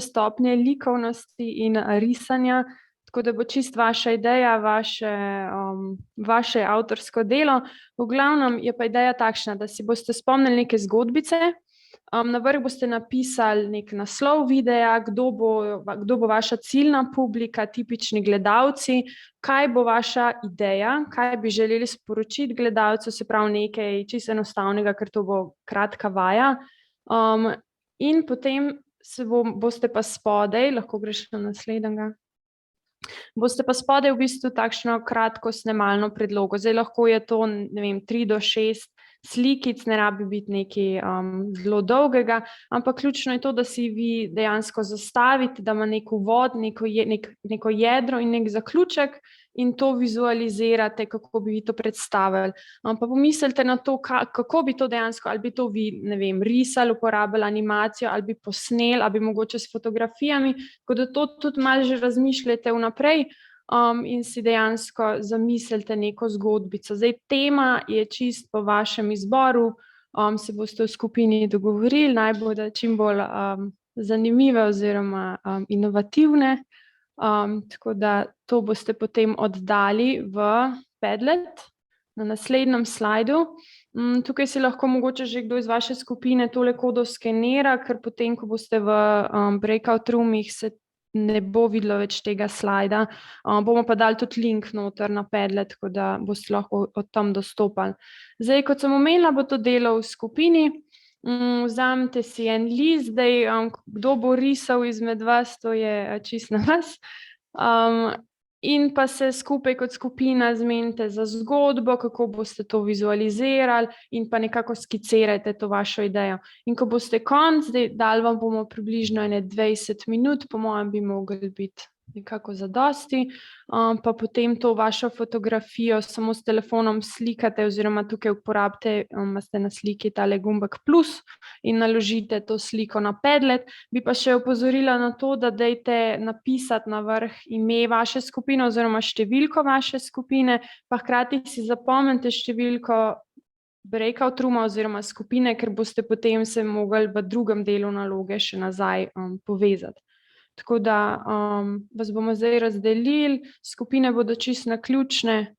stopnje likovnosti in risanja, tako da bo čist vaša ideja, vaše avtorsko delo. V glavnem je pa ideja takšna, da si boste spomnili neke zgodbice, na vrh boste napisali nek naslov videa, kdo bo vaša ciljna publika, tipični gledalci, kaj bo vaša ideja, kaj bi želeli sporočiti gledalcu, se pravi nekaj čisto enostavnega, ker to bo kratka vaja. In potem boste pa spodaj, lahko greš na naslednjega, boste pa spodaj v bistvu takšno kratko snemalno predlogo. Zdaj lahko je to, ne vem, 3 do 6 slikic, ne rabi biti nekaj zelo dolgega, ampak ključno je to, da si vi dejansko zastavite, da ima nek uvod, neko jedro in nek zaključek in to vizualizirate, kako bi vi to predstavili. Pa pomislite na to, kako bi to dejansko, ali bi to vi, ne vem, risali, uporabili animacijo, ali bi posneli, ali bi mogoče s fotografijami, tako da to tudi malo že razmišljate vnaprej, in si dejansko zamislite neko zgodbico. Zdaj, tema je čist po vašem izboru, se boste v skupini dogovorili, naj bodo čim bolj zanimive oziroma inovativne. Tako da to boste potem oddali v Padlet na naslednjem slajdu. Tukaj si lahko mogoče že kdo iz vaše skupine tole kodo skenira, ker potem, ko boste v breakout roomih, se ne bo videlo več tega slajda. Bomo pa dali tudi link noter na Padlet, tako da boste lahko od tam dostopali. Zdaj, kot sem omenila, bo to delo v skupini. Vzamete si en list, zdaj, kdo bo risal izmed vas, to je čisto na vas. In pa se skupaj kot skupina zmenite za zgodbo, kako boste to vizualizirali in pa nekako skicirajte to vašo idejo. In ko boste konc, zdaj dali vam bomo približno 20 minut, po mojem bi mogli biti nekako zadosti, pa potem to vašo fotografijo samo s telefonom slikate oziroma tukaj uporabite, imate na sliki tale gumbek plus in naložite to sliko na Padlet. Bi pa še opozorila na to, da dajte napisati na vrh ime vaše skupine oziroma številko vaše skupine, pa hkrati si zapomnite številko breakout rooma oziroma skupine, ker boste potem se mogli v drugem delu naloge še nazaj povezati. Tako da vas bomo zdaj razdelili, skupine bodo čisto naključne,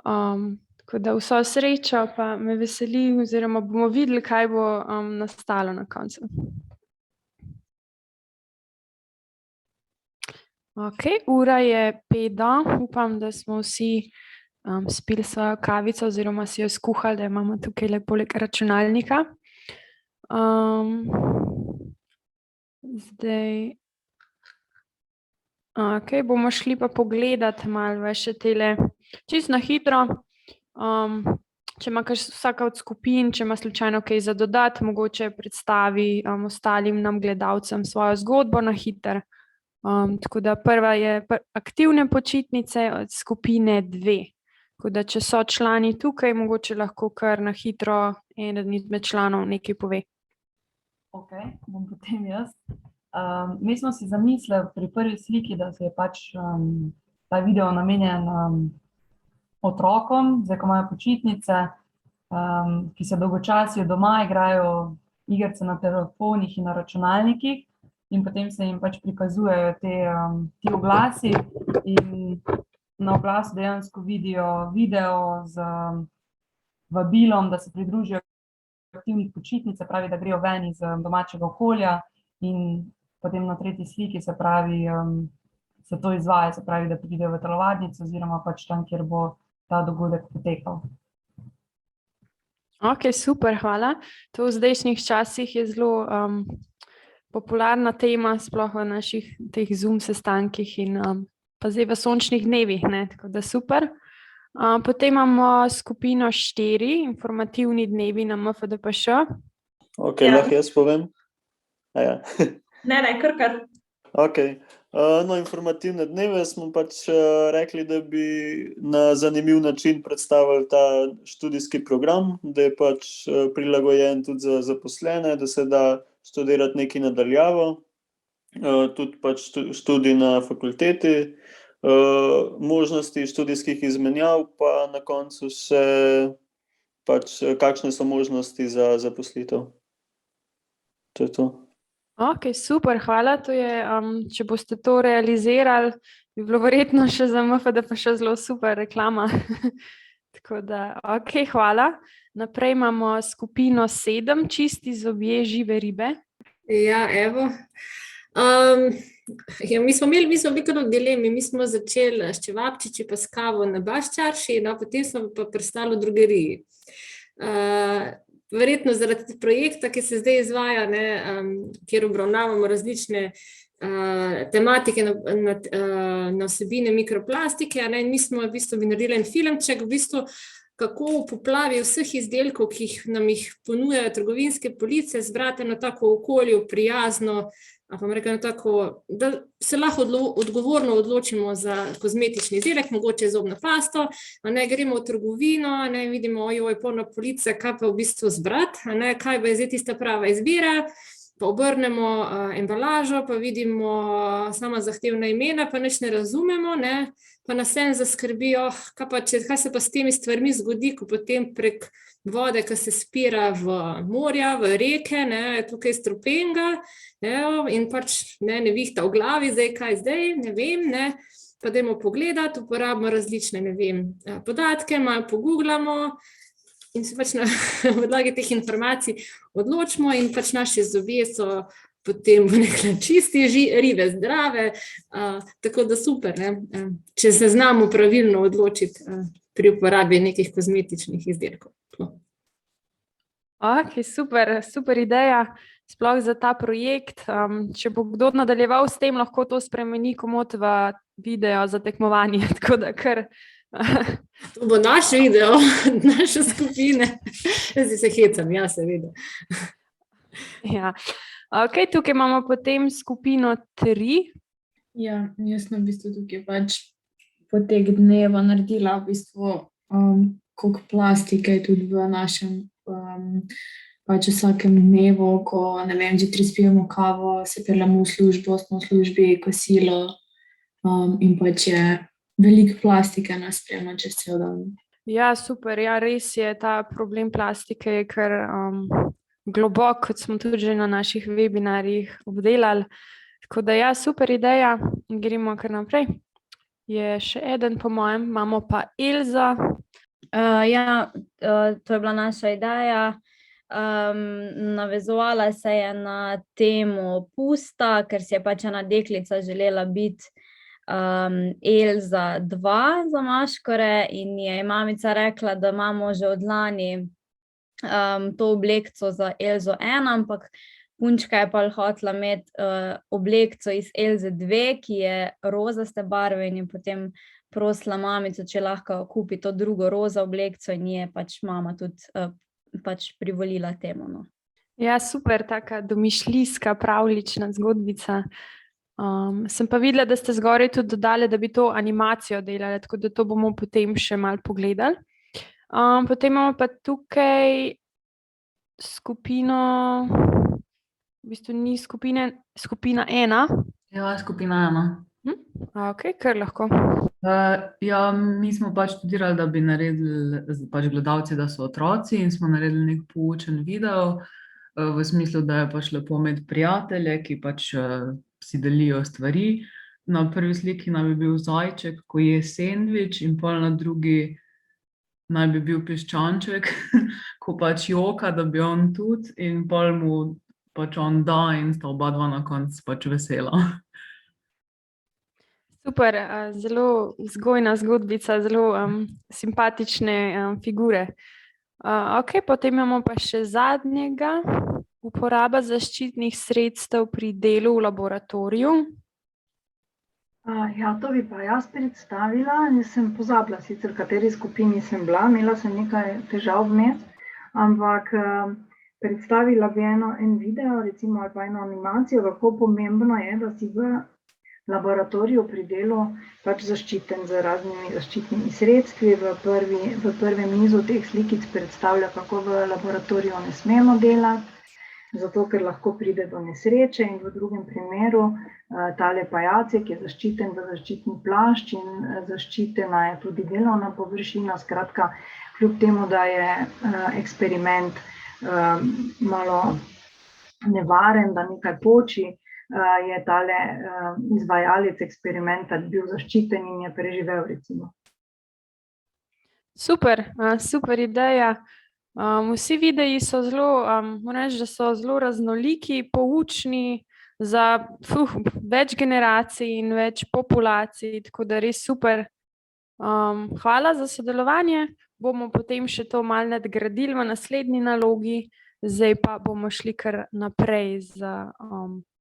tako da vso srečo, pa me veseli, oziroma bomo videli, kaj bo nastalo na koncu. Ok, ura je 5, upam, da smo vsi spili svojo kavico oziroma si jo skuhali, da imamo tukaj le poleg računalnika. Zdaj... Ok, bomo šli pa pogledati malo še tele, čisto na hitro, če ima vsaka od skupin, če ima slučajno kaj za dodati, mogoče predstavi ostalim nam gledalcem svojo zgodbo na hitro. Tako da prva je aktivne počitnice od skupine 2. Tako da če so člani tukaj, mogoče lahko kar na hitro eden izmed članov nekaj pove. Ok, bom potem jaz. Mi smo si zamislili pri prvi sliki, da se je pač ta video namenjen otrokom, zdaj ko imajo počitnice, ki se dolgočasijo doma, igrajo igrice na telefonih in na računalnikih in potem se jim pač prikazujejo ti oglasi in na oglasu dejansko vidijo video z vabilom, da se pridružijo aktivnih počitnic, se pravi, da grejo ven iz domačega okolja in potem na tretji sliki se pravi, se to izvaja, se pravi, da pridejo v telovadnico oziroma pač tam, kjer bo ta dogodek potekal. Ok, super, hvala. To v zdajšnjih časih je zelo popularna tema, sploh v naših teh Zoom sestankih in pa zdaj v sončnih dnevih, ne, tako da super. Potem imamo skupino 4, informativni dnevi na MFDPŠ. Ok, lahko jaz povem? Ja. Ne, kar. Ok, no, informativne dneve smo pač rekli, da bi na zanimiv način predstavili ta študijski program, da je pač prilagojen tudi za zaposlene, da se da študirati nekaj nadaljavo, tudi pač študij na fakulteti, možnosti študijskih izmenjav, pa na koncu še pač kakšne so možnosti za zaposlitev. To je to. Ok, super, hvala. To je, če boste to realizirali, bi bilo verjetno še za MFDPŠ zelo super reklama. Tako da, ok, hvala. Naprej imamo skupino 7, čisti zobje, žive ribe. Ja, evo. Mi smo bili kar v dilemi, mi smo začeli s čevapčiči pa s kavo na Baščarši, no, potem smo pa pristali v drogeriji. Verjetno zaradi projekta, ki se zdaj izvaja, kjer obravnavamo različne tematike na vsebine mikroplastike, mi smo v bistvu naredili en filmček, v bistvu kako v poplavi vseh izdelkov, ki nam jih ponujajo trgovinske police, zbrati na tako okolju prijazno, pa rekel, tako, da se lahko odgovorno odločimo za kozmetični izdelek, mogoče zobno pasto, gremo v trgovino, vidimo, polno police, kaj pa v bistvu zbrati, kaj pa je zdaj tista prava izbira, pa obrnemo embalažo, pa vidimo sama zahtevna imena, pa nič ne razumemo, ne? Pa nas vseeno zaskrbijo, kaj se pa s temi stvarmi zgodi, ko potem prek vode, ki se spira v morja, v reke, ne, je tukaj strupenga, ne, in pač ne vihta v glavi, kaj zdaj, ne vem, ne, pa dajmo pogledati, uporabimo različne, ne vem, podatke, malo pogooglamo in se pač na podlagi teh informacij odločimo in pač naši zobje so potem v nekaj čisti, ribe zdrave, tako da super, ne, če se znamo pravilno odločiti pri uporabi nekih kozmetičnih izdelkov. Ok, super ideja, sploh za ta projekt. Če bo kdo nadaljeval s tem, lahko to spremeni komot v video za tekmovanje, tako da kar... To bo naš video, naše skupine. Zdaj se hecam, ja, seveda. Ja. Ok, tukaj imamo potem skupino 3. Ja, jaz sem v bistvu tukaj pač potek dneva naredila v bistvu koliko plastike je tudi v našem pač vsakem dnevu, ko, ne vem, zjutraj spijemo kavo, se peljemo v službo, smo v službi, kosilo in pač je veliko plastike nas spremlja čez cel dan. Ja, super, ja, res je, ta problem plastike je kar globok, kot smo tudi že na naših webinarjih obdelali. Tako da ja, super ideja, gremo kar naprej. Je še eden po mojem, imamo pa Elza. Ja, to je bila naša ideja. Navezovala se je na temo pusta, ker si je pač ena deklica želela biti Elza 2 za maškore in je mamica rekla, da imamo že od lani to oblekco za Elzo 1, ampak punčka je pa hotela imeti oblekco iz Elze 2, ki je rozaste barve in je potem prosila mamico, če lahko kupi to drugo roza oblekco in je pač mama tudi pač privolila temu. No. Ja, super, taka domišljijska, pravlična zgodbica. Sem pa videla, da ste zgoraj tudi dodali, da bi to animacijo delali, tako da to bomo potem še malo pogledali. Potem imamo pa tukaj skupino, v bistvu ni skupina 1. Ja, skupina 1. Ok, kar lahko. Ja, mi smo pač študirali, da bi naredili pač gledalci, da so otroci in smo naredili nek poučen video, v smislu, da je pač lepo imeti prijatelje, ki pač si delijo stvari. Na prvi sliki naj bi bil zajček, ko je sendvič in pol na drugi naj bi bil piščanček, ko pač joka, da bi on tudi in pol mu pač on da in sta oba dva na koncu pač vesela. Super, zelo vzgojna zgodbica, zelo simpatične figure. Ok, potem imamo pa še zadnjega, uporaba zaščitnih sredstev pri delu v laboratoriju. Ja, to bi pa jaz predstavila. Jaz sem pozabila sicer, v kateri skupini sem bila, imela sem nekaj težav vmes, ampak predstavila bi en video, recimo ali pa eno animacijo, kako pomembno je, da si v laboratoriju pri delu pač zaščiten z raznimi zaščitnimi sredstvi. V prvem nizu teh slikic predstavlja, kako v laboratoriju ne smemo delati, zato ker lahko pride do nesreče, in v drugem primeru tale pajacek je zaščiten v zaščitni plašč in zaščitena je tudi delovna površina. Skratka, kljub temu, da je eksperiment malo nevaren, da nekaj poči, je tale izvajalec eksperimenta bil zaščiten in je preživel, recimo. Super, super ideja. Vsi videi so zelo, moram reči, da so zelo raznoliki, poučni za več generacij in več populacij, tako da res super. Hvala za sodelovanje. Bomo potem še to malo nadgradili v naslednji nalogi, zdaj pa bomo šli kar naprej z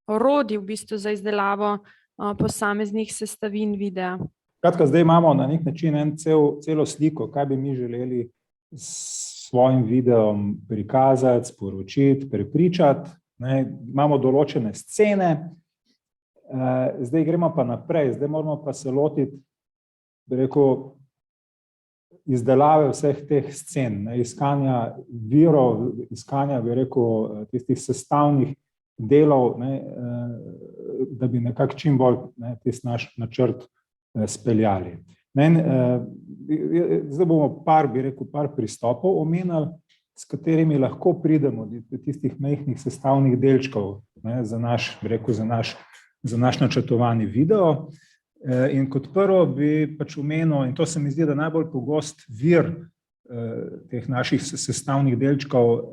orodji v bistvu za izdelavo posameznih sestavin videa. Kratka, zdaj imamo na nek način celo sliko, kaj bi mi želeli s svojim videom prikazati, sporočiti, prepričati. Imamo določene scene, zdaj gremo pa naprej, zdaj moramo pa se lotiti, bi rekel, izdelave vseh teh scen, iskanja virov, iskanja, bi rekel, tistih sestavnih delov, da bi nekako čim bolj tisti naš načrt speljali. Zdaj bomo par pristopov omenili, s katerimi lahko pridemo do tistih majhnih sestavnih delčkov za naš načrtovani video. In kot prvo bi pač omenil, in to se mi zdi, da najbolj pogost vir teh naših sestavnih delčkov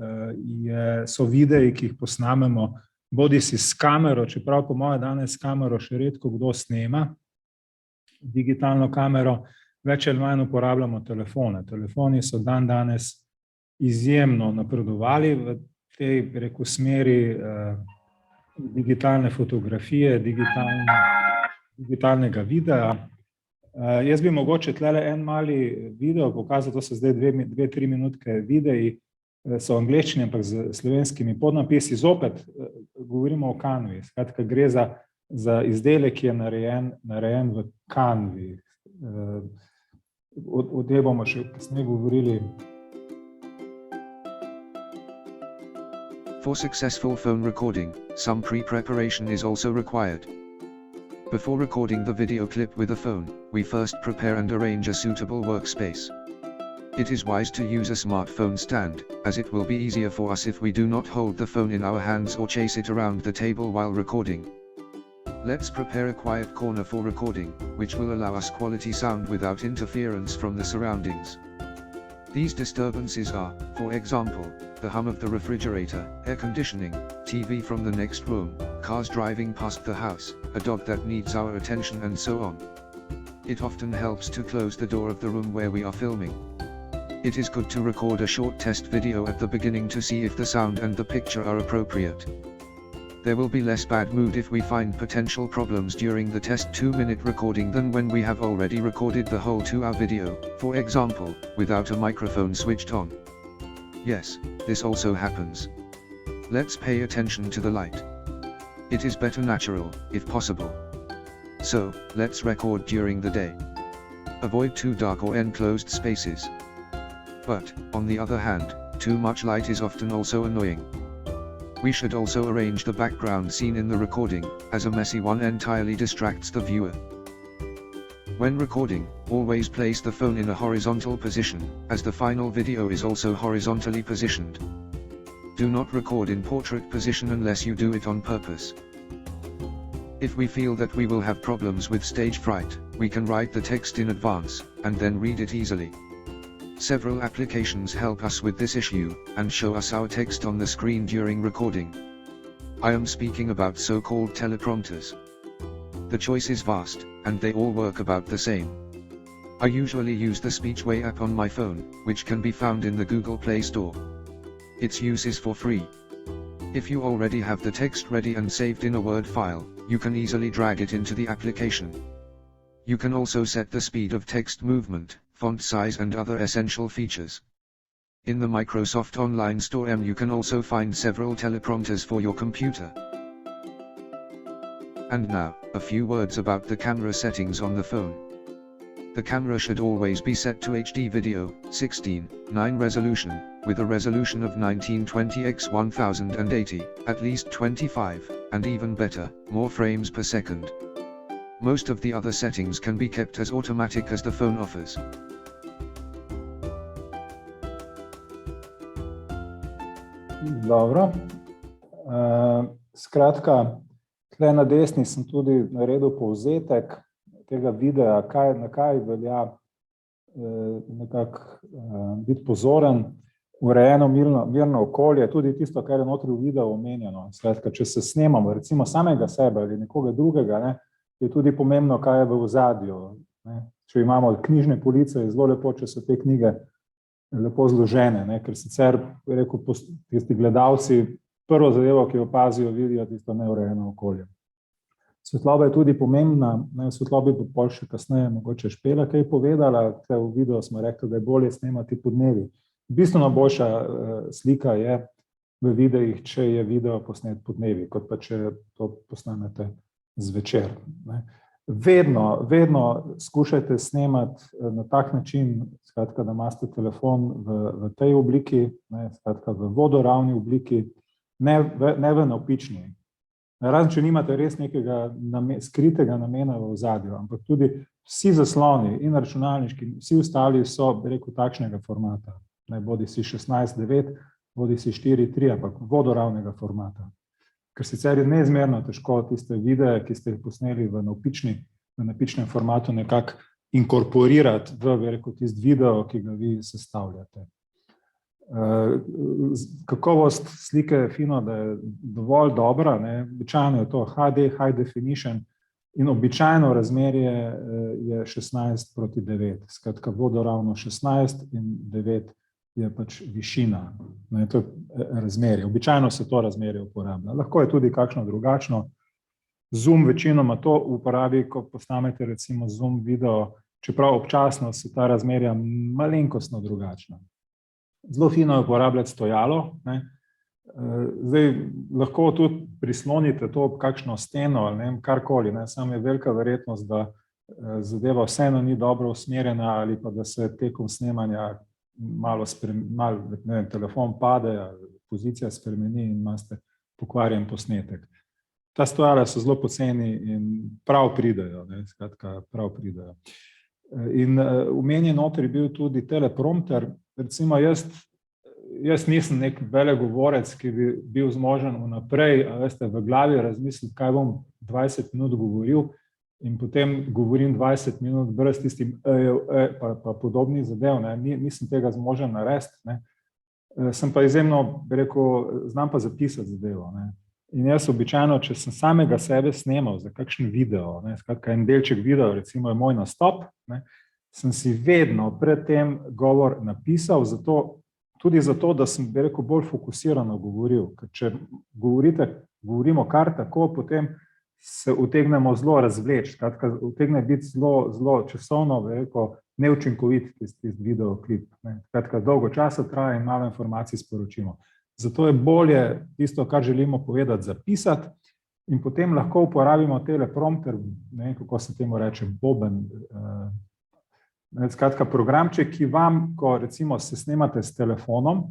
so videi, ki jih posnamemo, bodisi s kamero, čeprav po moje danes kamero še redko kdo snema, digitalno kamero, več ali manj uporabljamo telefone. Telefoni so danes izjemno napredovali v tej, smeri digitalne fotografije, digitalnega videa. Jaz bi mogoče tlele en mali video pokazal, to so zdaj 2-3 minutke videi, so v angleščini, ampak z slovenskimi podnapisi. Zopet govorimo o Canvi, skratka gre za izdelek, ki je narejen v Canvi. O tem bomo še kasneje govorili. For successful phone recording, some pre-preparation is also required. Before recording the video clip with a phone, we first prepare and arrange a suitable workspace. It is wise to use a smartphone stand, as it will be easier for us if we do not hold the phone in our hands or chase it around the table while recording. Let's prepare a quiet corner for recording, which will allow us quality sound without interference from the surroundings. These disturbances are, for example, the hum of the refrigerator, air conditioning, TV from the next room, cars driving past the house, a dog that needs our attention, and so on. It often helps to close the door of the room where we are filming. It is good to record a short test video at the beginning to see if the sound and the picture are appropriate. There will be less bad mood if we find potential problems during the test 2-minute recording than when we have already recorded the whole 2-hour video, for example, without a microphone switched on. Yes, this also happens. Let's pay attention to the light. It is better natural, if possible. So, let's record during the day. Avoid too dark or enclosed spaces. But, on the other hand, too much light is often also annoying. We should also arrange the background scene in the recording, as a messy one entirely distracts the viewer. When recording, always place the phone in a horizontal position, as the final video is also horizontally positioned. Do not record in portrait position unless you do it on purpose. If we feel that we will have problems with stage fright, we can write the text in advance, and then read it easily. Several applications help us with this issue, and show us our text on the screen during recording. I am speaking about so-called teleprompters. The choice is vast, and they all work about the same. I usually use the Speechway app on my phone, which can be found in the Google Play Store. Its use is for free. If you already have the text ready and saved in a Word file, you can easily drag it into the application. You can also set the speed of text movement, font size, and other essential features. In the Microsoft Online Store you can also find several teleprompters for your computer. And now, a few words about the camera settings on the phone. The camera should always be set to HD video, 16:9 resolution, with a resolution of 1920 x 1080, at least 25, and even better, more frames per second. Most of the other settings can be kept as automatic as the phone offers. Dobro. Skratka, tle na desni sem tudi naredil povzetek tega videa, na kaj velja nekako biti pozoren. Urejeno mirno okolje, tudi tisto, kar je notri v videu omenjeno. Skratka, če se snemamo, recimo samega sebe ali nekoga drugega, je tudi pomembno, kaj je v ozadju. Če imamo knjižne police, je zelo lepo, če so te knjige lepo zložene, ker sicer, rekel, tisti gledalci prvo zadevo, ki jo opazijo, vidijo tisto neurejeno okolje. Svetloba je tudi pomembna, v svetlobi bo pol še kasneje mogoče Špela kaj povedala, v videu smo rekli, da je bolje snemati podnevi. Bistveno boljša slika je v videih, če je video posnet podnevi, kot pa če to posnamete zvečer. Vedno skušajte snemati na tak način, skratka, da imate telefon v tej obliki, skratka v vodoravni obliki, ne v navpični. Razen, če nimate res nekega skritega namena v ozadju, ampak tudi vsi zasloni in računalniški, vsi ostali so, bi rekel, takšnega formata. Bodi si 16:9, bodi si 4:3, ampak vodoravnega formata. Ker sicer je neizmerno težko tiste videe, ki ste jih posneli v napičnem formatu, nekako inkorporirati v, bi rekel, tisti video, ki ga vi sestavljate. Kakovost slike je fino, da je dovolj dobra, običajno je to HD, high definition, in običajno razmerje je 16:9, skratka vodoravno 16 in 9 je pač višina, to je razmerje, običajno se to razmerje uporablja, lahko je tudi kakšno drugačno. Zoom večinoma to uporabi, ko posnamete recimo Zoom video, čeprav občasno so ta razmerja malenkostno drugačna. Zelo fino je uporabljati stojalo, zdaj lahko tudi prislonite to ob kakšno steno ali karkoli, samo je velika verjetnost, da zadeva vseeno ni dobro usmerjena ali pa da se tekom snemanja malo telefon pade, pozicija spremeni in imate pokvarjen posnetek. Ta stojala so zelo poceni in prav pridejo, skratka prav pridejo. In omenjen noter je bil tudi teleprompter. Recimo jaz nisem nek velegovorec, ki bi bil zmožen vnaprej, v glavi razmisliti, kaj bom 20 minut govoril in potem govorim 20 minut brez tistim pa podobnih zadev, nisem tega zmožen narediti. Sem pa izjemno, bi rekel, znam pa zapisati zadevo. In jaz običajno, če sem samega sebe snemal za kakšen video, skratka en delček video, recimo je moj nastop, sem si vedno pred tem govor napisal, tudi zato, da sem, bi rekel, bolj fokusirano govoril. Ker če govorimo kar tako, potem se utegnemo zelo razvleči, skratka utegne biti zelo časovno, bi rekel, neučinkovit tisti videoklip. Skratka, dolgo časa traja in malo informacij sporočimo. Zato je bolje tisto, kar želimo povedati, zapisati in potem lahko uporabimo teleprompter, ne vem, kako se temu reče, boben, skratka programček, ki vam, ko recimo se snemate s telefonom,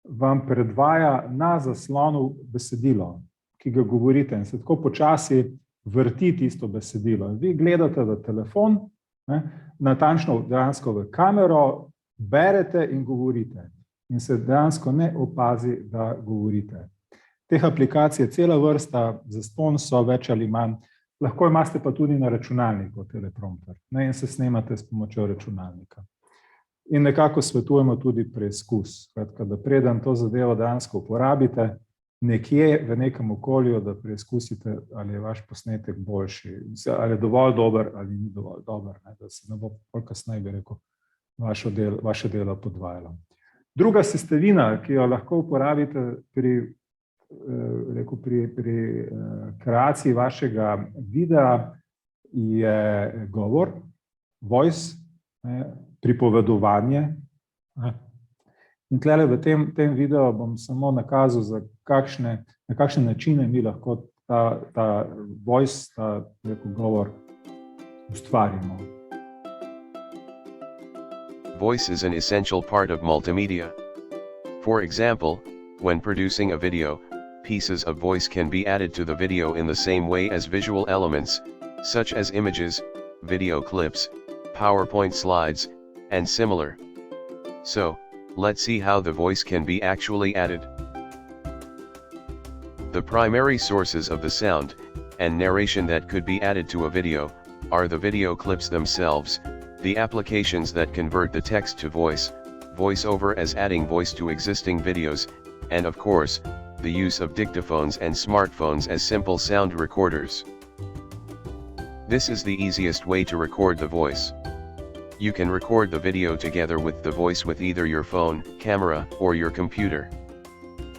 vam predvaja na zaslonu besedilo, ki ga govorite in se tako počasi vrti tisto besedilo. Vi gledate v telefon, natančno dejansko v kamero, berete in govorite. In se dejansko ne opazi, da govorite. Teh aplikacij je cela vrsta, zastonj so več ali manj, lahko imate pa tudi na računalniku teleprompter in se snemate s pomočjo računalnika. In nekako svetujemo tudi preizkus, da preden to zadevo dejansko uporabite, nekje v nekem okolju, da preizkusite, ali je vaš posnetek boljši, ali je dovolj dober ali ni dovolj dober, da se ne bo bolj kasneje, bi rekel, vaše delo podvajalo. Druga sestavina, ki jo lahko uporabite pri kreaciji vašega videa, je govor, voice, pripovedovanje. In tukaj v tem videu bom samo nakazal, na kakšne načine mi lahko ta voice, ta govor ustvarimo. Voice is an essential part of multimedia. For example, when producing a video, pieces of voice can be added to the video in the same way as visual elements, such as images, video clips, PowerPoint slides, and similar. So, let's see how the voice can be actually added. The primary sources of the sound and narration that could be added to a video are the video clips themselves, the applications that convert the text to voice, voiceover as adding voice to existing videos, and of course, the use of dictaphones and smartphones as simple sound recorders. This is the easiest way to record the voice. You can record the video together with the voice with either your phone, camera, or your computer.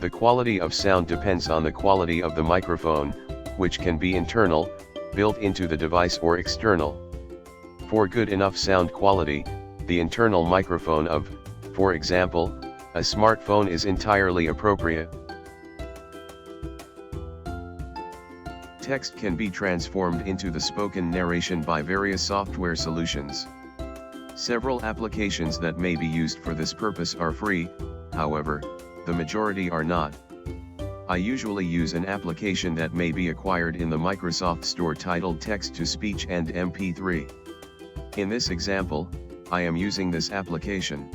The quality of sound depends on the quality of the microphone, which can be internal, built into the device, or external. For good enough sound quality, the internal microphone of, for example, a smartphone is entirely appropriate. Text can be transformed into the spoken narration by various software solutions. Several applications that may be used for this purpose are free, however, the majority are not. I usually use an application that may be acquired in the Microsoft Store titled Text-to-Speech and MP3. In this example, I am using this application.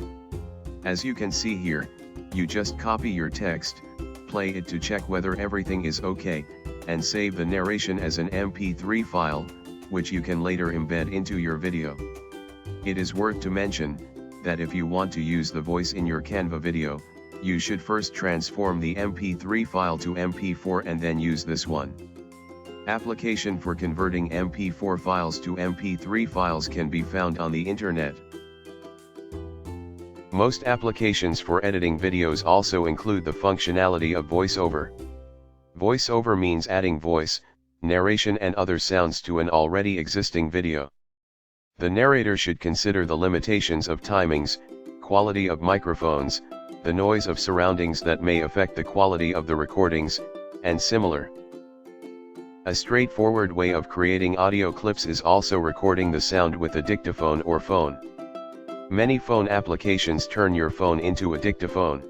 As you can see here, you just copy your text, play it to check whether everything is okay, and save the narration as an MP3 file, which you can later embed into your video. It is worth to mention that if you want to use the voice in your Canva video, you should first transform the MP3 file to MP4 and then use this one. Application for converting MP4 files to MP3 files can be found on the internet. Most applications for editing videos also include the functionality of voiceover. Voiceover means adding voice, narration and other sounds to an already existing video. The narrator should consider the limitations of timings, quality of microphones, the noise of surroundings that may affect the quality of the recordings, and similar. A straightforward way of creating audio clips is also recording the sound with a dictaphone or phone. Many phone applications turn your phone into a dictaphone.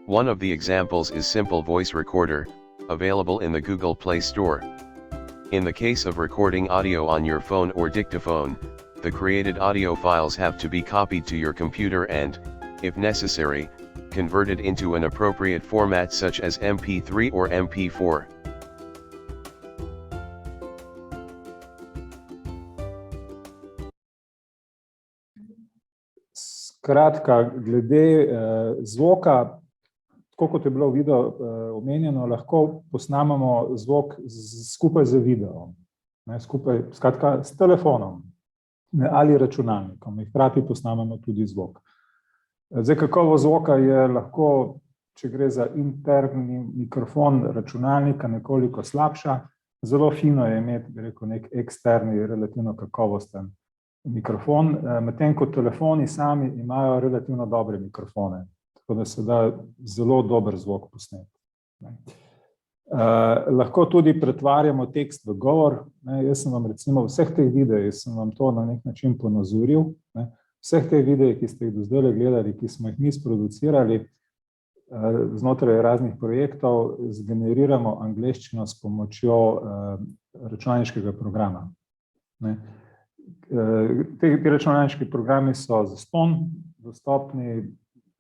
One of the examples is Simple Voice Recorder, available in the Google Play Store. In the case of recording audio on your phone or dictaphone, the created audio files have to be copied to your computer and, if necessary, converted into an appropriate format such as MP3 or MP4. Skratka, glede zvoka, tako kot je bilo v videu omenjeno, lahko posnamemo zvok skupaj z videom, skratka s telefonom ali računalnikom in hkrati posnamemo tudi zvok. Zdaj, kakovost zvoka je lahko, če gre za interni mikrofon računalnika, nekoliko slabša. Zelo fino je imeti, bi rekel, nek eksterni, relativno kakovosten mikrofon, medtem ko telefoni sami imajo relativno dobre mikrofone, tako da se da zelo dober zvok posneti. Lahko tudi pretvarjamo tekst v govor. Jaz sem vam recimo vseh teh videov, sem vam to na nek način ponazoril. Vseh teh videov, ki ste jih do zdaj gledali, ki smo jih mi sproducirali znotraj raznih projektov, zgeneriramo angleščino s pomočjo računalniškega programa. Ti računalniški programi so zastonj dostopni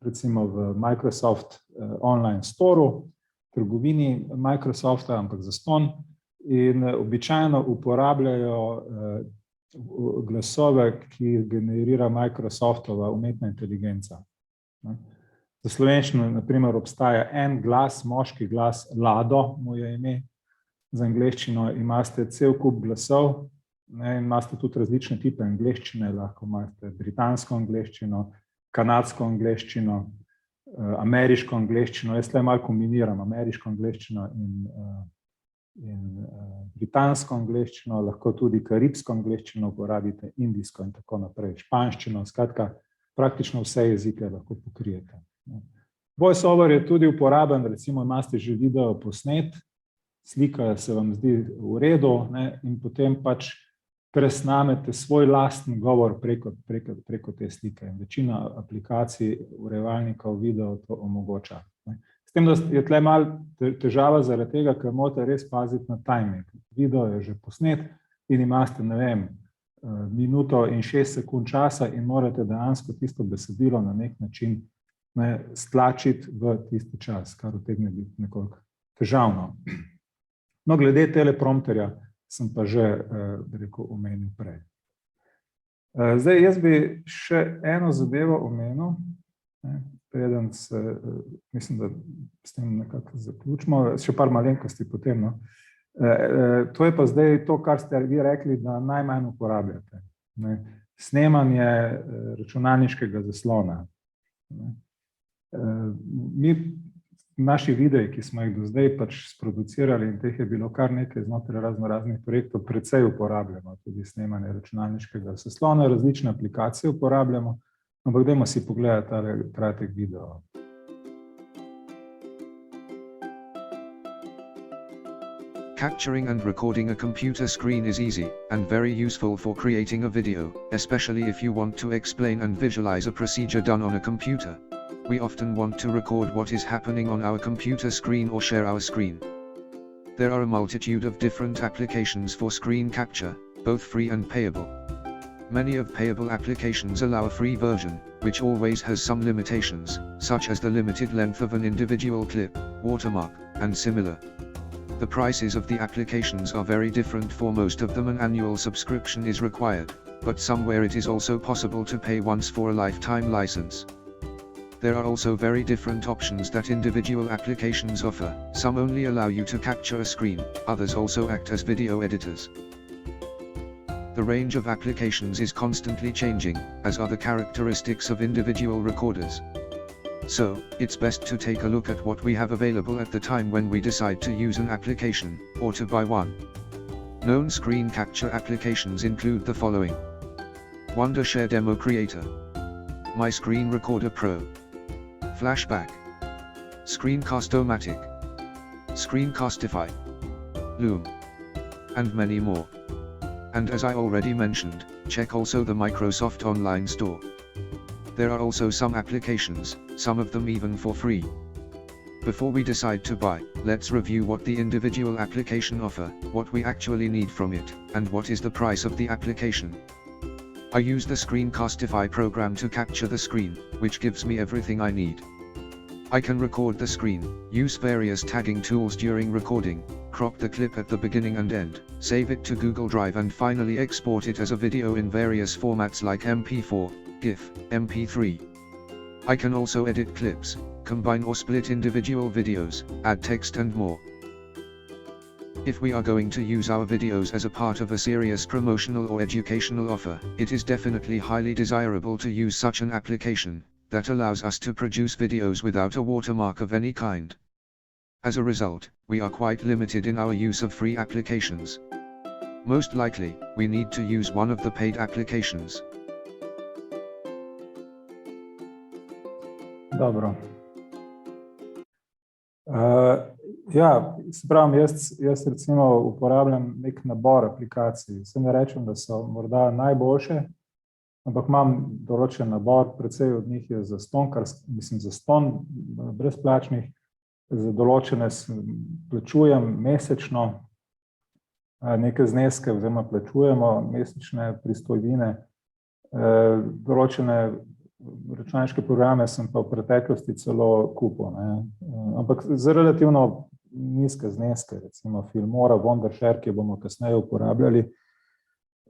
recimo v Microsoft Online Storeu, trgovini Microsofta, ampak zastonj, in običajno uporabljajo glasove, ki generira Microsoftova umetna inteligenca. Za slovenščino, na primer, obstaja en glas, moški glas, Lado mu je ime, za angleščino imate cel kup glasov, in imate tudi različne tipe angleščine, lahko imate britansko angleščino, kanadsko angleščino, ameriško angleščino, jaz tukaj malo kombiniram ameriško angleščino in britansko angleščino, lahko tudi karibsko angleščino uporabite, indijsko in tako naprej, španščino, skratka, praktično vse jezike lahko pokrijete. VoiceOver je tudi uporaben, recimo imate že video posnet, slika se vam zdi v redu in potem pač presnamete svoj lasten govor preko te slike. Večina aplikacij, urejevalnikov video to omogoča. S tem, da je tle malo težava zaradi tega, ker morate res paziti na timing. Video je že posnet in imate, ne vem, minuto in 6 sekund časa in morate dejansko tisto besedilo na nek način stlačiti v tisti čas, kar utegne biti nekoliko težavno. No, glede teleprompterja sem pa že, bi rekel, omenil prej. Zdaj, jaz bi še eno zadevo omenil, preden se, mislim, da s tem nekako zaključimo, še par malenkosti potem. To je pa zdaj to, kar ste vi rekli, da najmanj uporabljate. Snemanje računalniškega zaslona. Mi naši videi, ki smo jih do zdaj pač sproducirali in teh je bilo kar nekaj znotraj raznih projektov, precej uporabljamo tudi snemanje računalniškega zaslona, različne aplikacije uporabljamo, ampak dajmo si pogledati tale kratek video. Capturing and recording a computer screen is easy and very useful for creating a video, especially if you want to explain and visualize a procedure done on a computer. We often want to record what is happening on our computer screen or share our screen. There are a multitude of different applications for screen capture, both free and payable. Many of payable applications allow a free version, which always has some limitations, such as the limited length of an individual clip, watermark, and similar. The prices of the applications are very different. For most of them an annual subscription is required, but somewhere it is also possible to pay once for a lifetime license. There are also very different options that individual applications offer. Some only allow you to capture a screen, others also act as video editors. The range of applications is constantly changing, as are the characteristics of individual recorders. So, it's best to take a look at what we have available at the time when we decide to use an application, or to buy one. Known screen capture applications include the following: Wondershare Demo Creator, My Screen Recorder Pro, Flashback, Screencast-O-Matic, Screencastify, Loom, and many more. And as I already mentioned, check also the Microsoft Online Store. There are also some applications, some of them even for free. Before we decide to buy, let's review what the individual application offer, what we actually need from it, and what is the price of the application. I use the Screencastify program to capture the screen, which gives me everything I need. I can record the screen, use various tagging tools during recording, crop the clip at the beginning and end, save it to Google Drive and finally export it as a video in various formats like MP4, GIF, MP3. I can also edit clips, combine or split individual videos, add text and more. If we are going to use our videos as a part of a serious promotional or educational offer, it is definitely highly desirable to use such an application that allows us to produce videos without a watermark of any kind. As a result, we are quite limited in our use of free applications. Most likely, we need to use one of the paid applications. Dobro. Ja, se pravim, jaz recimo uporabljam nek nabor aplikacij. Se ne rečem, da so morda najboljše, ampak imam določen nabor, precej od njih je zastonj brezplačnih, za določene plačujem mesečno, neke zneske oziroma plačujemo mesečne pristojbine, določene računalniške programe sem pa v preteklosti celo kupil, ampak za relativno nizke zneske, recimo Filmora, Wondershare, ki bomo kasneje uporabljali,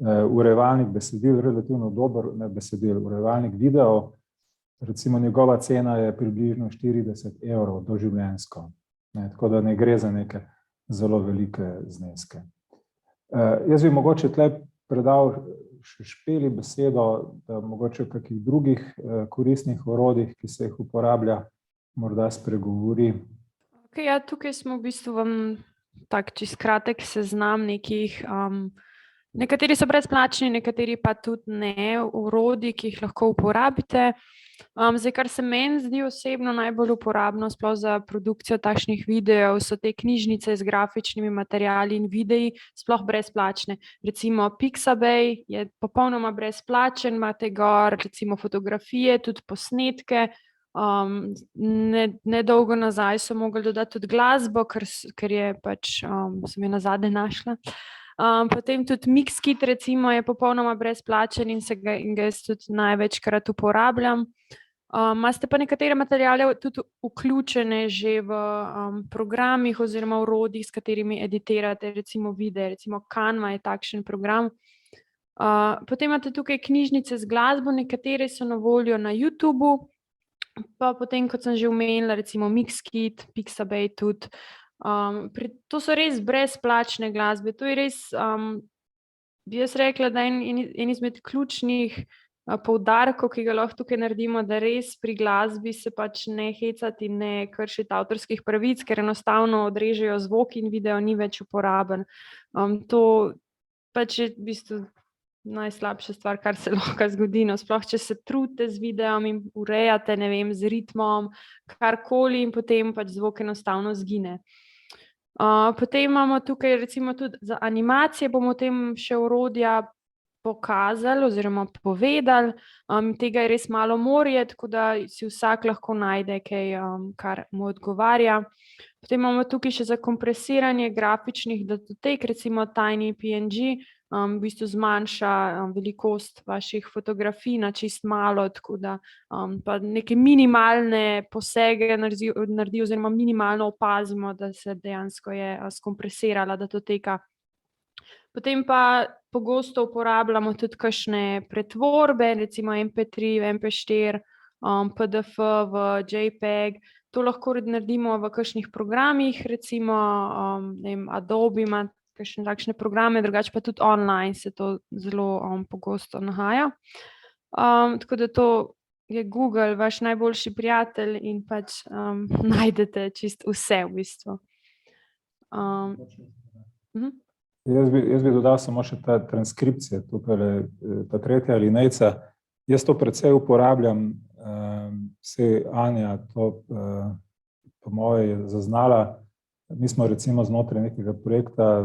urejevalnik besedil, relativno dober urejevalnik video, recimo njegova cena je približno 40 € doživljenjsko, tako da ne gre za neke zelo velike zneske. Jaz bi mogoče tle predal še Špeli besedo, da mogoče v kakih drugih koristnih orodjih, ki se jih uporablja, morda spregovori. Ja, tukaj smo v bistvu vam tak čist kratek seznam nekih, nekateri so brezplačni, nekateri pa tudi ne, orodji, ki jih lahko uporabite. Zdaj, kar se meni zdi osebno najbolj uporabno sploh za produkcijo takšnih videov, so te knjižnice z grafičnimi materiali in videi, sploh brezplačne. Recimo Pixabay je popolnoma brezplačen, imate gor recimo fotografije, tudi posnetke. Nedolgo nazaj so mogli dodati tudi glasbo, ker je pač, sem jo nazadnje našla. Potem tudi Mixkit recimo je popolnoma brezplačen in ga jaz tudi največkrat uporabljam. Imate pa nekatere materiale tudi vključene že v programih oziroma orodjih, s katerimi editirate recimo videe, recimo Canva je takšen program. Potem imate tukaj knjižnice z glasbo, nekatere so na voljo na YouTubeu, pa potem, kot sem že omenila, recimo Mixkit, Pixabay tudi. To so res brezplačne glasbe, to je res, bi jaz rekla, da en izmed ključnih poudarkov, ki ga lahko tukaj naredimo, da res pri glasbi se pač ne hecati in ne kršiti avtorskih pravic, ker enostavno odrežejo zvok in video ni več uporaben. To pač je v bistvu najslabša stvar, kar se lahko zgodi, sploh če se trudite z videom in urejate, ne vem, z ritmom, karkoli in potem pač zvok enostavno zgine. Potem imamo tukaj recimo tudi za animacije, bomo o tem še orodja, pokazali oziroma povedali. Tega je res malo morje, tako da si vsak lahko najde kaj, kar mu odgovarja. Potem imamo tukaj še za kompresiranje grafičnih datotek, recimo TinyPNG, v bistvu zmanjša velikost vaših fotografij na čist malo, tako da pa neke minimalne posege naredi oziroma minimalno opazimo, da se dejansko je skompresirala datoteka. Potem pa pogosto uporabljamo tudi kakšne pretvorbe, recimo MP3, MP4, PDF v JPEG. To lahko naredimo v kakšnih programih, recimo Adobe ima kakšne takšne programe, drugače pa tudi online se to zelo pogosto nahaja. Tako da to je Google, vaš najboljši prijatelj in pač najdete čist vse v bistvu. Jaz bi dodal samo še ta transkripcija, tukaj ta tretja alinejca. Jaz to precej uporabljam, se Anja to po moje je zaznala. Mi smo recimo znotraj nekega projekta,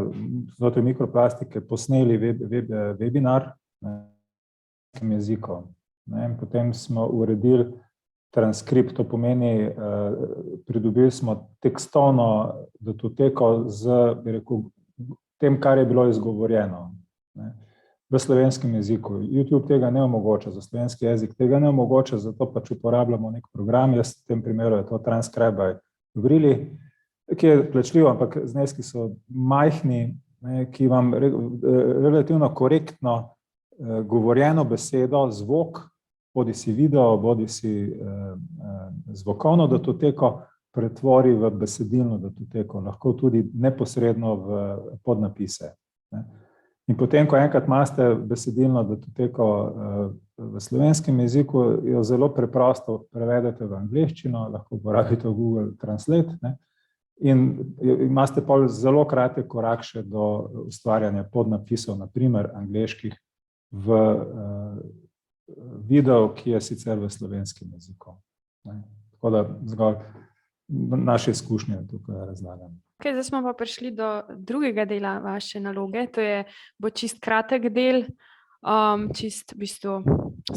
znotraj mikroplastike posneli webinar v jeziku. Potem smo uredili transkript, to pomeni, pridobili smo tekstovno datoteko z, bi rekel, tem, kar je bilo izgovorjeno v slovenskem jeziku. YouTube tega ne omogoča, za slovenski jezik tega ne omogoča, zato pač uporabljamo nek program, jaz v tem primeru je to Transcribe by Vrili, ki je plačljiv, ampak zneski so majhni, ki vam relativno korektno govorjeno besedo, zvok, bodisi video, bodisi zvokovno datoteko, pretvori v besedilno datoteko, lahko tudi neposredno v podnapise. In potem, ko enkrat imate besedilno datoteko v slovenskem jeziku, jo zelo preprosto prevedete v angleščino, lahko uporabite v Google Translate, in imate pa zelo kratek korak še do ustvarjanja podnapisov, naprimer angleških, v video, ki je sicer v slovenskem jeziku. Tako da zgolj naše izkušnje tukaj razlagam. Zdaj smo pa prišli do drugega dela vaše naloge, to bo čist kratek del, čist v bistvu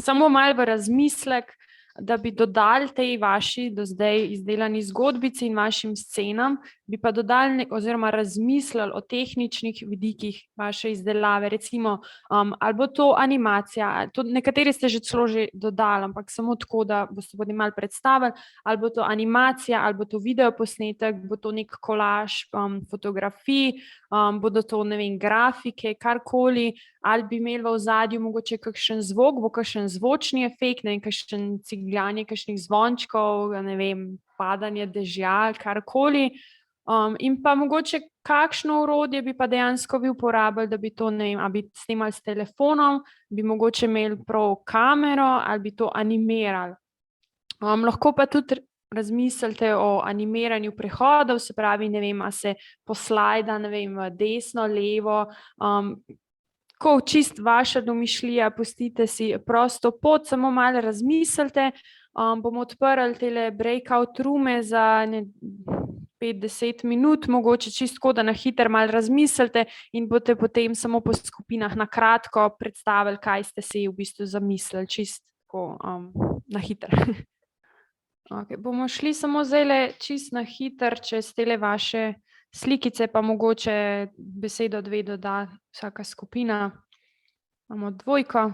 samo malo v razmislek, da bi dodali tej vaši do zdaj izdelani zgodbici in vašim scenam, bi pa dodali oziroma razmislili o tehničnih vidikih vaše izdelave, recimo, ali bo to animacija, nekateri ste že celo že dodali, ampak samo tako, da boste potem malo predstavili, ali bo to animacija, ali bo to videoposnetek, bo to nek kolaž fotografij, bodo to, ne vem, grafike, karkoli, ali bi imeli v ozadju mogoče kakšen zvok, bo kakšen zvočni efekt, ne vem, kakšen cigljanje, kakšnih zvončkov, ne vem, padanje dežja, karkoli. In pa mogoče kakšno orodje bi pa dejansko vi uporabili, da bi to, ne vem, ali bi snemali s telefonom, bi mogoče imeli prav kamero, ali bi to animirali. Lahko pa tudi razmislite o animiranju prehodov, se pravi, ne vem, a se poslajda, ne vem, desno, levo, ko čist vaša domišljija, pustite si prosto pot, samo malo razmislite, bomo odprli tele breakout roome za 5-10 minut, mogoče čisto, da na hiter malo razmislite in boste potem samo po skupinah na kratko predstavili, kaj ste si v bistvu zamislili, čisto na hiter. Bomo šli samo zdaj čisto na hiter čez tele vaše slikice, pa mogoče besedo dve doda vsaka skupina. Imamo dvojko.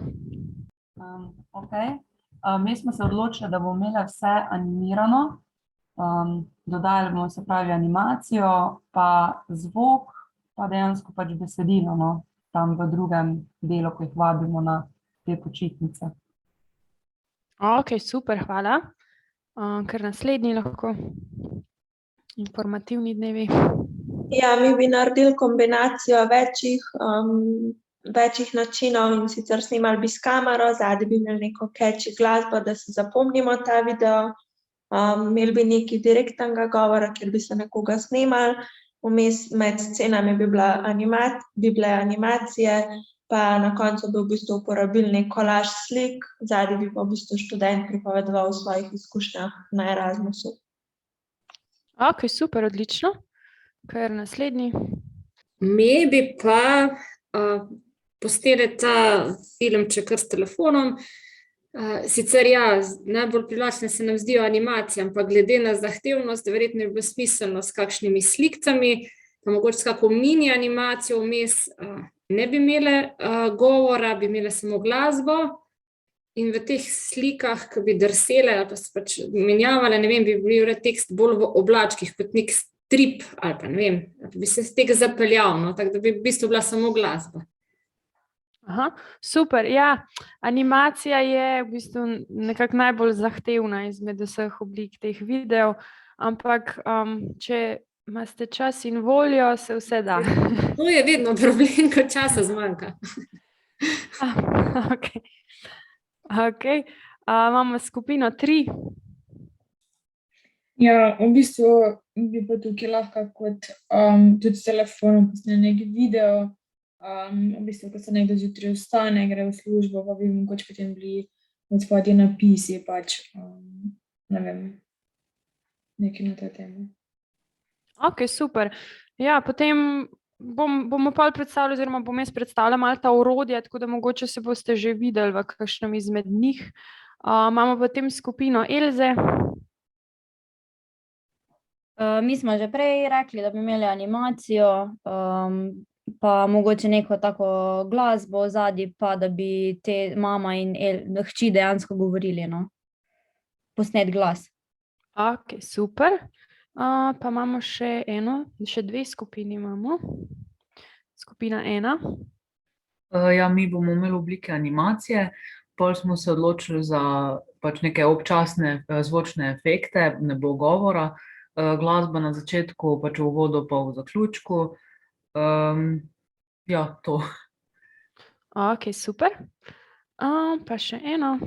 Mi smo se odločili, da bomo imeli vse animirano. Dodali bomo, se pravi, animacijo, pa zvok, pa dejansko pač besedilo, tam v drugem delu, ko jih vabimo na te počitnice. Super, hvala. Kar naslednji lahko. Informativni dnevi. Ja, mi bi naredili kombinacijo večjih načinov in sicer snimali bi s kamero, zadaj bi imeli neko catchy glasbo, da si zapomnimo ta video. Imeli bi nekaj direktnega govora, kjer bi se nekoga snimali, vmes med scenami bi bile animacije, pa na koncu bi v bistvu uporabili nek kolaž slik, zadaj bi pa v bistvu študent pripovedoval o svojih izkušnjah na Erasmusu. Super, odlično. Kar naslednji. Mi bi pa posneli ta filmček kar s telefonom. Sicer ja, najbolj privlačne se nam zdijo animacije, ampak glede na zahtevnost, verjetno je bilo smiselno s kakšnimi slikami, pa mogoče s kako mini animacijo vmes ne bi imele govora, bi imele samo glasbo. In v teh slikah, ki bi drsele ali pa se pač menjavale, ne vem, bi bil tekst bolj v oblačkih kot nek strip ali pa ne vem, bi se z tega zapeljal, no, tako da bi v bistvu bila samo glasba. Aha, super, ja, animacija je v bistvu nekako najbolj zahtevna izmed vseh oblik teh videov, ampak če imate čas in voljo, se vse da. To je vedno problem, ko časa zmanjka. Ok, imamo skupino 3. Ja, v bistvu bi pa tukaj lahko kot tudi s telefonom posnel neki video, v bistvu, ko se nekdo zjutraj vstane, gre v službo, pa bi mogoče potem bili odspodje napisi, pač, ne vem, nekaj na to temo. Ok, super. Ja, potem bomo pa predstavili, oziroma bom jaz predstavila malo ta orodja, tako da mogoče se boste že videli v kakšnem izmed njih. Imamo potem skupino Elze. Mi smo že prej rekli, da bi imeli animacijo, pa mogoče neko tako glasbo ozadje, pa da bi te mama in hči dejansko govorili, no. Posnet glas. Ok, super. Pa imamo še dve skupini imamo. Skupina 1. Ja, mi bomo imeli oblike animacije, pol smo se odločili za pač neke občasne zvočne efekte, ne bo govora, glasba na začetku, pač v uvodu pa v zaključku. Ja, to. Ok, super. Pa še eno.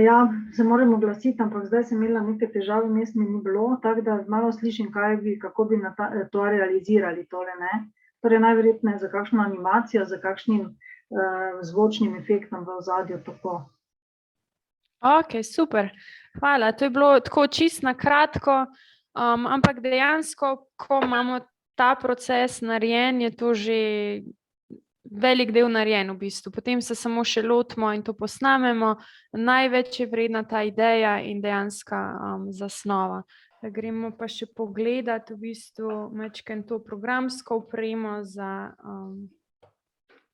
Ja, se moram oglasiti, ampak zdaj sem imela neke težave, vmes mi ni bilo, tako da malo slišim, kako bi to realizirali tole, ne. Torej najverjetneje za kakšno animacijo, za kakšnim zvočnim efektom v ozadju, tako. Ok, super. Hvala, to je bilo tako čisto na kratko, ampak dejansko, ko imamo ta proces narejen, je to že velik del narejen v bistvu. Potem se samo še lotimo in to posnamemo. Največ je vredna ta ideja in dejanska zasnova. Da gremo pa še pogledati v bistvu majčkeno to programsko opremo za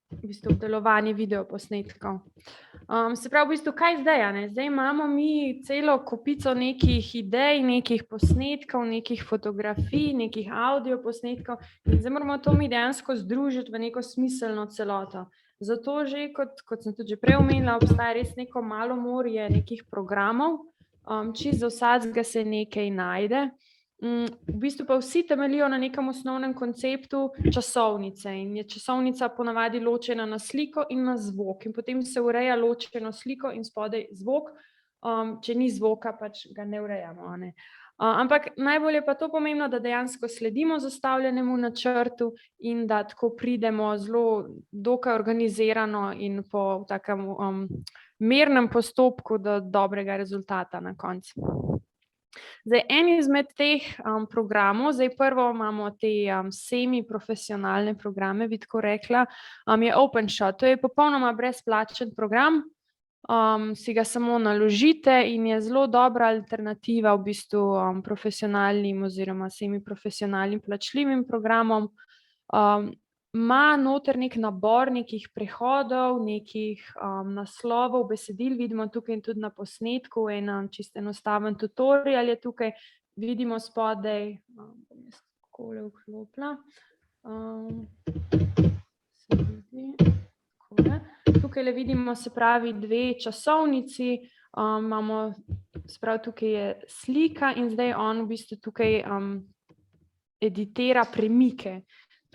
v bistvu obdelovanje videoposnetkov. Se pravi, v bistvu, kaj zdaj, ne? Zdaj imamo mi celo kopico nekih idej, nekih posnetkov, nekih fotografij, nekih avdioposnetkov in zdaj moramo to mi dejansko združiti v neko smiselno celoto. Zato že, kot sem tudi že prej omenila, obstaja res neko malo morje nekih programov, čisto za vsakega se nekaj najde. V bistvu pa vsi temeljijo na nekem osnovnem konceptu časovnice in je časovnica ponavadi ločena na sliko in na zvok in potem se ureja ločeno sliko in spodaj zvok, če ni zvoka, pač ga ne urejamo, ne. Ampak najbolj je pa to pomembno, da dejansko sledimo zastavljenemu načrtu in da tako pridemo zelo dokaj organizirano in po takem mernem postopku do dobrega rezultata na koncu. Zdaj, en izmed teh programov, zdaj prvo imamo te semi-profesionalne programe, bi tako rekla, je OpenShot. To je popolnoma brezplačen program, si ga samo naložite in je zelo dobra alternativa v bistvu profesionalnim oziroma semi-profesionalnim plačljivim programom. Ima noter nek nabor nekih prehodov, nekih naslovov, besedil, vidimo tukaj tudi na posnetku, en čisto enostaven tutorial je tukaj, vidimo spodaj, bom jaz takole vklopila, tukajle vidimo, se pravi, dve časovnici, imamo, se pravi, tukaj je slika in zdaj on v bistvu tukaj editira premike.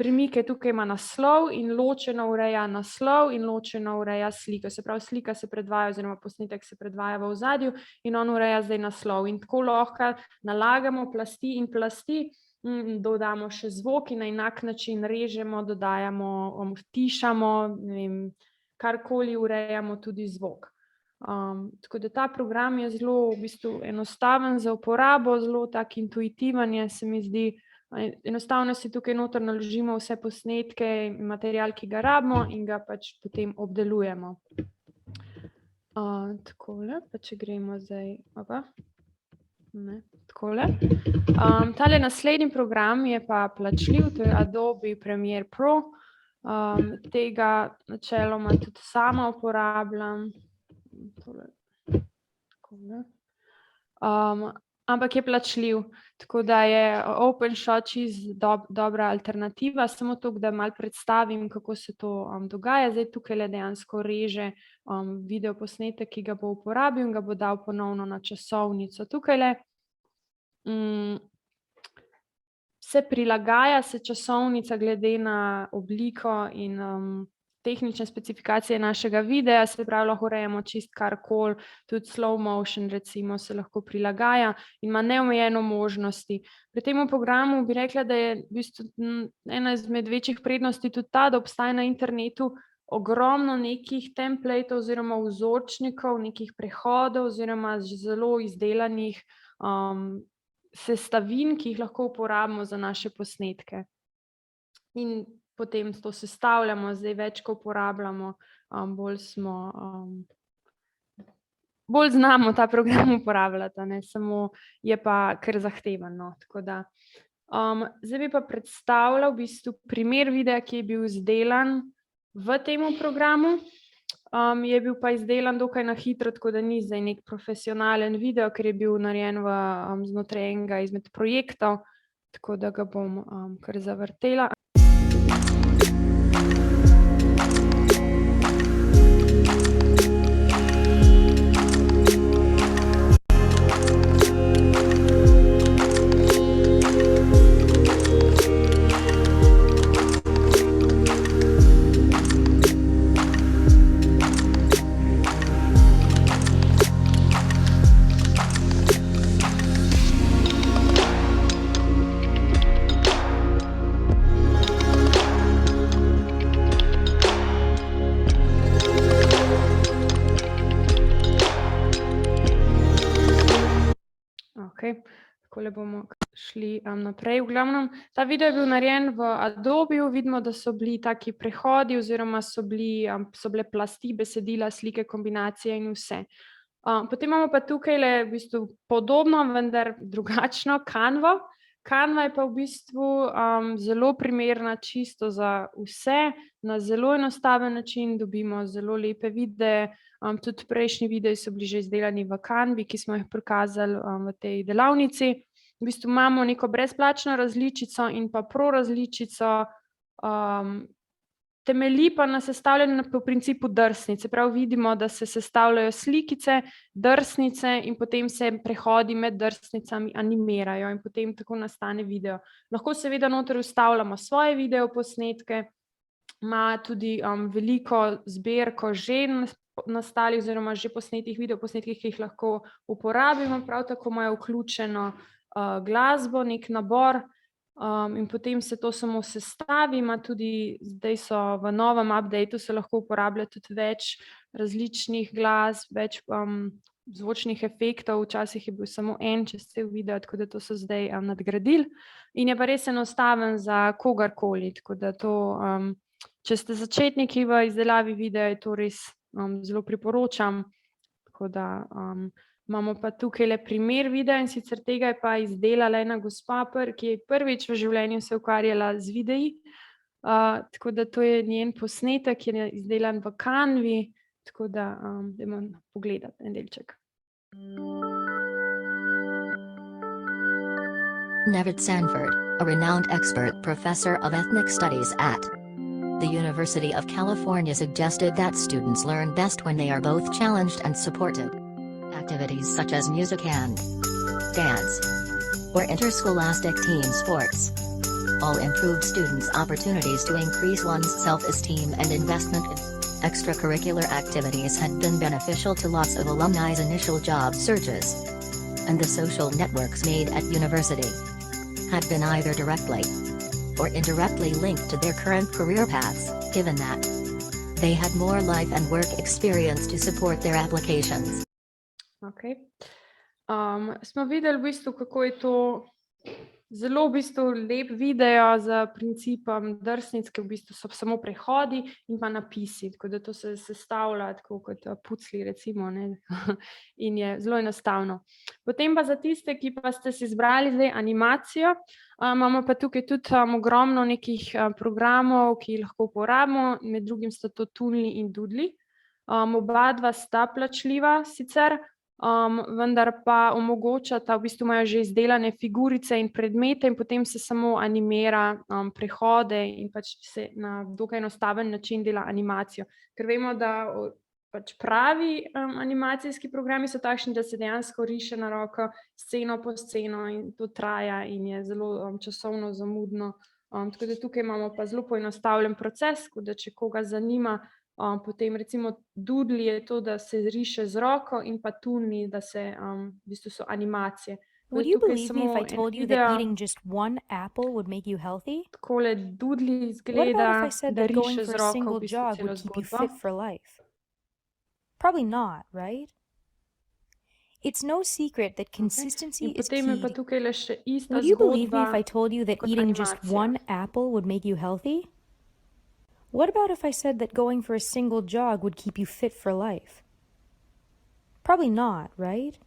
Premike tukaj ima naslov in ločeno ureja naslov in ločeno ureja sliko. Se pravi, slika se predvaja oziroma posnetek se predvaja v ozadju in on ureja zdaj naslov. In tako lahko nalagamo plasti in plasti, dodamo še zvok in na enak način režemo, dodajamo, vtišamo, ne vem, karkoli urejamo tudi zvok. Tako da ta program je zelo v bistvu enostaven za uporabo, zelo tak intuitiven je, se mi zdi, Enostavno si tukaj noter naložimo vse posnetke in material, ki ga rabimo in ga pač potem obdelujemo. Takole, pa če gremo zdaj, takole. Tale naslednji program je pa plačljiv, to je Adobe Premiere Pro. Tega načeloma tudi sama uporabljam. Takole. Ampak je plačljiv, tako da je OpenShot čisto dobra alternativa, samo to, da malo predstavim, kako se to dogaja. Zdaj tukaj dejansko reže video posnetek, ki ga bo uporabil in ga bo dal ponovno na časovnico. Tukaj se prilagaja se časovnica glede na obliko in tehnične specifikacije našega videa, se pravi, lahko urejamo čist karkoli, tudi slow motion recimo se lahko prilagaja in ima neomejeno možnosti. Pri tem programu bi rekla, da je v bistvu ena izmed večjih prednosti tudi ta, da obstaja na internetu ogromno nekih templatov oziroma vzorčnikov, nekih prehodov oziroma zelo izdelanih sestavin, ki jih lahko uporabimo za naše posnetke. In potem to sestavljamo, zdaj več, ko uporabljamo, bolj znamo ta program uporabljati, samo je pa kar zahteven. Zdaj bi pa predstavljal v bistvu primer videa, ki je bil izdelan v tem programu. Je bil pa izdelan dokaj na hitro, tako da ni zdaj nek profesionalen video, ker je bil narejen znotraj enega izmed projektov, tako da ga bom kar zavrtela. Takole bomo šli naprej. V glavnem, ta video je bil narejen v Adobiju, vidimo, da so bili taki prehodi oziroma so bile plasti, besedila, slike, kombinacije in vse. Potem imamo pa tukaj v bistvu podobno, vendar drugačno Canvo. Canva je pa v bistvu zelo primerna čisto za vse, na zelo enostaven način dobimo zelo lepe videe. Tudi prejšnji videi so bili že izdelani v Canvi, ki smo jih prikazali v tej delavnici. V bistvu imamo neko brezplačno različico in pa pro različico, temelji pa na sestavljanju po principu drsnice. Prav vidimo, da se sestavljajo slikice, drsnice in potem se prehodi med drsnicami animirajo in potem tako nastane video. Lahko seveda noter vstavljamo svoje video posnetke, ima tudi veliko zbirko že nastalih oziroma že posnetih videoposnetkih, ki jih lahko uporabimo, prav tako imajo vključeno glasbo, nek nabor in potem se to samo sestavi, ima tudi, zdaj so v novem updateu se lahko uporablja tudi več različnih glasb, več zvočnih efektov, včasih je bil samo en čez cel video, tako da to so zdaj nadgradili in je pa res enostaven za kogarkoli, tako da to, če ste začetniki v izdelavi videa, je to res zelo priporočam, tako da imamo pa tukaj primer videa in sicer tega je pa izdelala ena gospa, ki je prvič v življenju se ukvarjala z videi, tako da to je njen posnetek, ki je izdelan v Canvi, tako da dajmo pogledati en delček. Nevid Sanford, a renowned expert professor of ethnic studies at the University of California, suggested that students learn best when they are both challenged and supported. Activities such as music and dance or interscholastic team sports all improved students' opportunities to increase one's self-esteem and investment in extracurricular activities had been beneficial to lots of alumni's initial job searches, and the social networks made at university had been either directly or indirectly linked to their current career paths, given that they had more life and work experience to support their applications. Smo videli v bistvu, kako je to Zelo v bistvu lep video z principom drsnic, ki v bistvu so samo prehodi in pa napisi, tako da to se sestavlja tako kot pucli recimo, ne? In je zelo enostavno. Potem pa za tiste, ki pa ste si izbrali zdaj animacijo, imamo pa tukaj tudi ogromno nekih programov, ki jih lahko uporabimo, med drugim sta to Toonly in Doodly. Oba dva sta plačljiva sicer, vendar pa omogočata, v bistvu imajo že izdelane figurice in predmete in potem se samo animira prehode in pač se na dokaj enostaven način dela animacijo. Ker vemo, da pač pravi animacijski programi so takšni, da se dejansko riše na roko sceno po sceno in to traja in je zelo časovno zamudno. Tako da tukaj imamo pa zelo poenostavljen proces, da če koga zanima, potem recimo Doodly je to, da se riše z roko in pa Toonly, da se v bistvu so animacije. Would you believe me if I told you that eating just one apple would make you healthy? Takole Doodly What izgleda, about if I said da that going riše for z a roko single v bistvu jog celo would keep you zgodbo. fit for life? Probably not, right? It's no secret that consistency In is potem je pa key. tukaj le še ista Would you believe me if zgodba I told you that kot eating just animacija. one apple would make you healthy? What about if I said that going for a single jog would keep you fit for life? Probably not, right?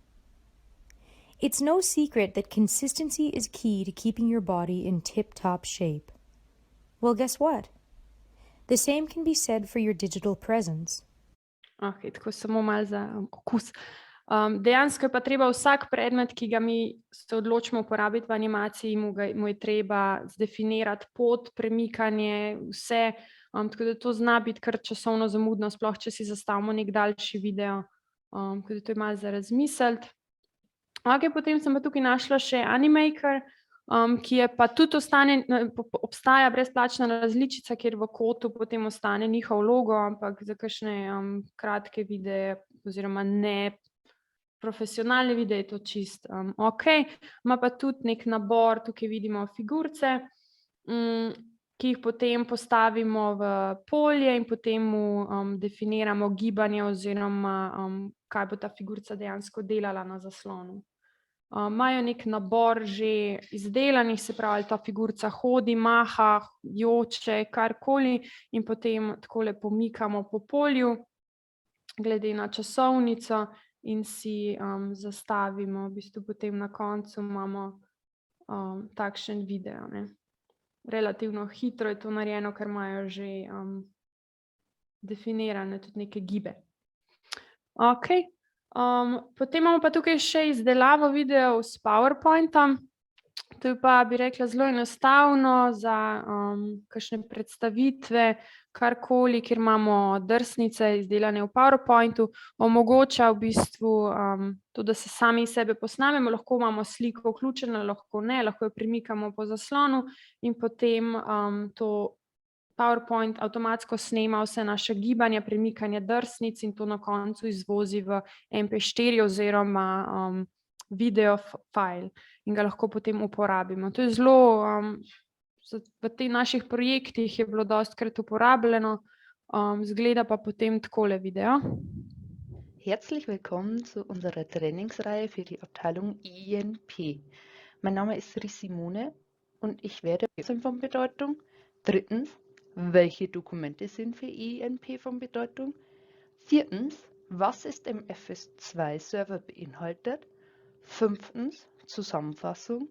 It's no secret that consistency is key to keeping your body in tip-top shape. Well, guess what? The same can be said for your digital presence. Okay, tako samo malo za okus. Dejansko je pa treba vsak predmet, ki ga mi se odločimo uporabiti v animaciji, mu je treba zdefinirati pot, premikanje, vse. Tako da to zna biti kar časovno zamudno, sploh če si zastavimo nek daljši video. Tako da to je malo za razmisliti. Okay, potem sem pa tukaj našla še Animaker, ki je pa tudi obstaja brezplačna različica, kjer v kotu potem ostane njihov logo, ampak za kakšne kratke videe oziroma ne profesionalne videe je to čist okej. Ima pa tudi nek nabor, tukaj vidimo figurice, ki jih potem postavimo v polje in potem mu definiramo gibanje oziroma kaj bo ta figurica dejansko delala na zaslonu. Imajo nek nabor že izdelanih, se pravi, ali ta figurica hodi, maha, joče, karkoli in potem takole pomikamo po polju, glede na časovnico in si zastavimo, v bistvu potem na koncu imamo takšen video, ne. Relativno hitro je to narejeno, ker imajo že definirane tudi neke gibe. Okej. Potem imamo pa tukaj še izdelavo videov s PowerPointom. To je pa, bi rekla, zelo enostavno za kakšne predstavitve, karkoli, kjer imamo drsnice izdelane v PowerPointu, omogoča v bistvu to, da se sami sebe posnamemo, lahko imamo sliko vključeno, lahko ne, lahko jo premikamo po zaslonu in potem to PowerPoint avtomatsko snema vse naše gibanja, premikanje drsnic in to na koncu izvozi v MP4 oziroma video file in ga lahko potem uporabimo. To je zelo, v teh naših projektih je bilo dostikrat uporabljeno, izgleda pa potem takole video. Herzlich willkommen zu unserer Trainingsreihe für die Abteilung INP. Mein Name ist Simone und ich werde von Bedeutung. Drittens, welche Dokumente sind für INP von Bedeutung? Viertens, was ist im FS2-Server beinhaltet? Fünftens, Zusammenfassung.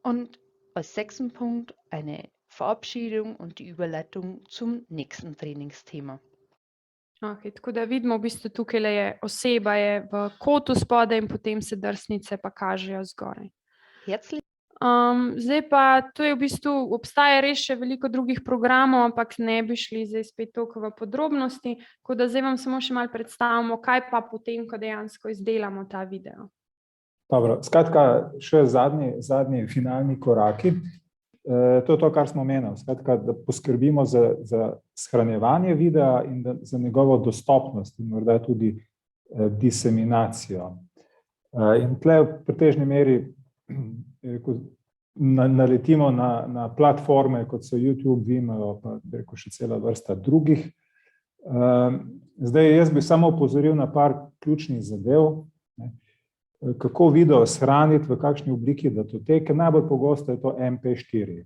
Und als sechsten Punkt eine Verabschiedung und die Überleitung zum nächsten Trainingsthema. Okay, tako da vidimo, v bistvu tukaj je oseba je v kotu spodaj in potem se drsnice pa kažejo zgoraj. Zdaj pa, to je v bistvu, obstaja res še veliko drugih programov, ampak ne bi šli zdaj spet toliko v podrobnosti, tako da zdaj vam samo še malo predstavimo, kaj pa potem, ko dejansko izdelamo ta video. Dobro, skratka, še zadnji finalni koraki. To je to, kar smo omenili, skratka, da poskrbimo za shranjevanje videa in za njegovo dostopnost in morda tudi diseminacijo. In tle v pretežni meri naletimo na platforme, kot so YouTube, Vimeo, pa še cela vrsta drugih. Zdaj, jaz bi samo opozoril na par ključnih zadev. kako video shraniti, v kakšni obliki datoteke. Najbolj pogosto je to MP4.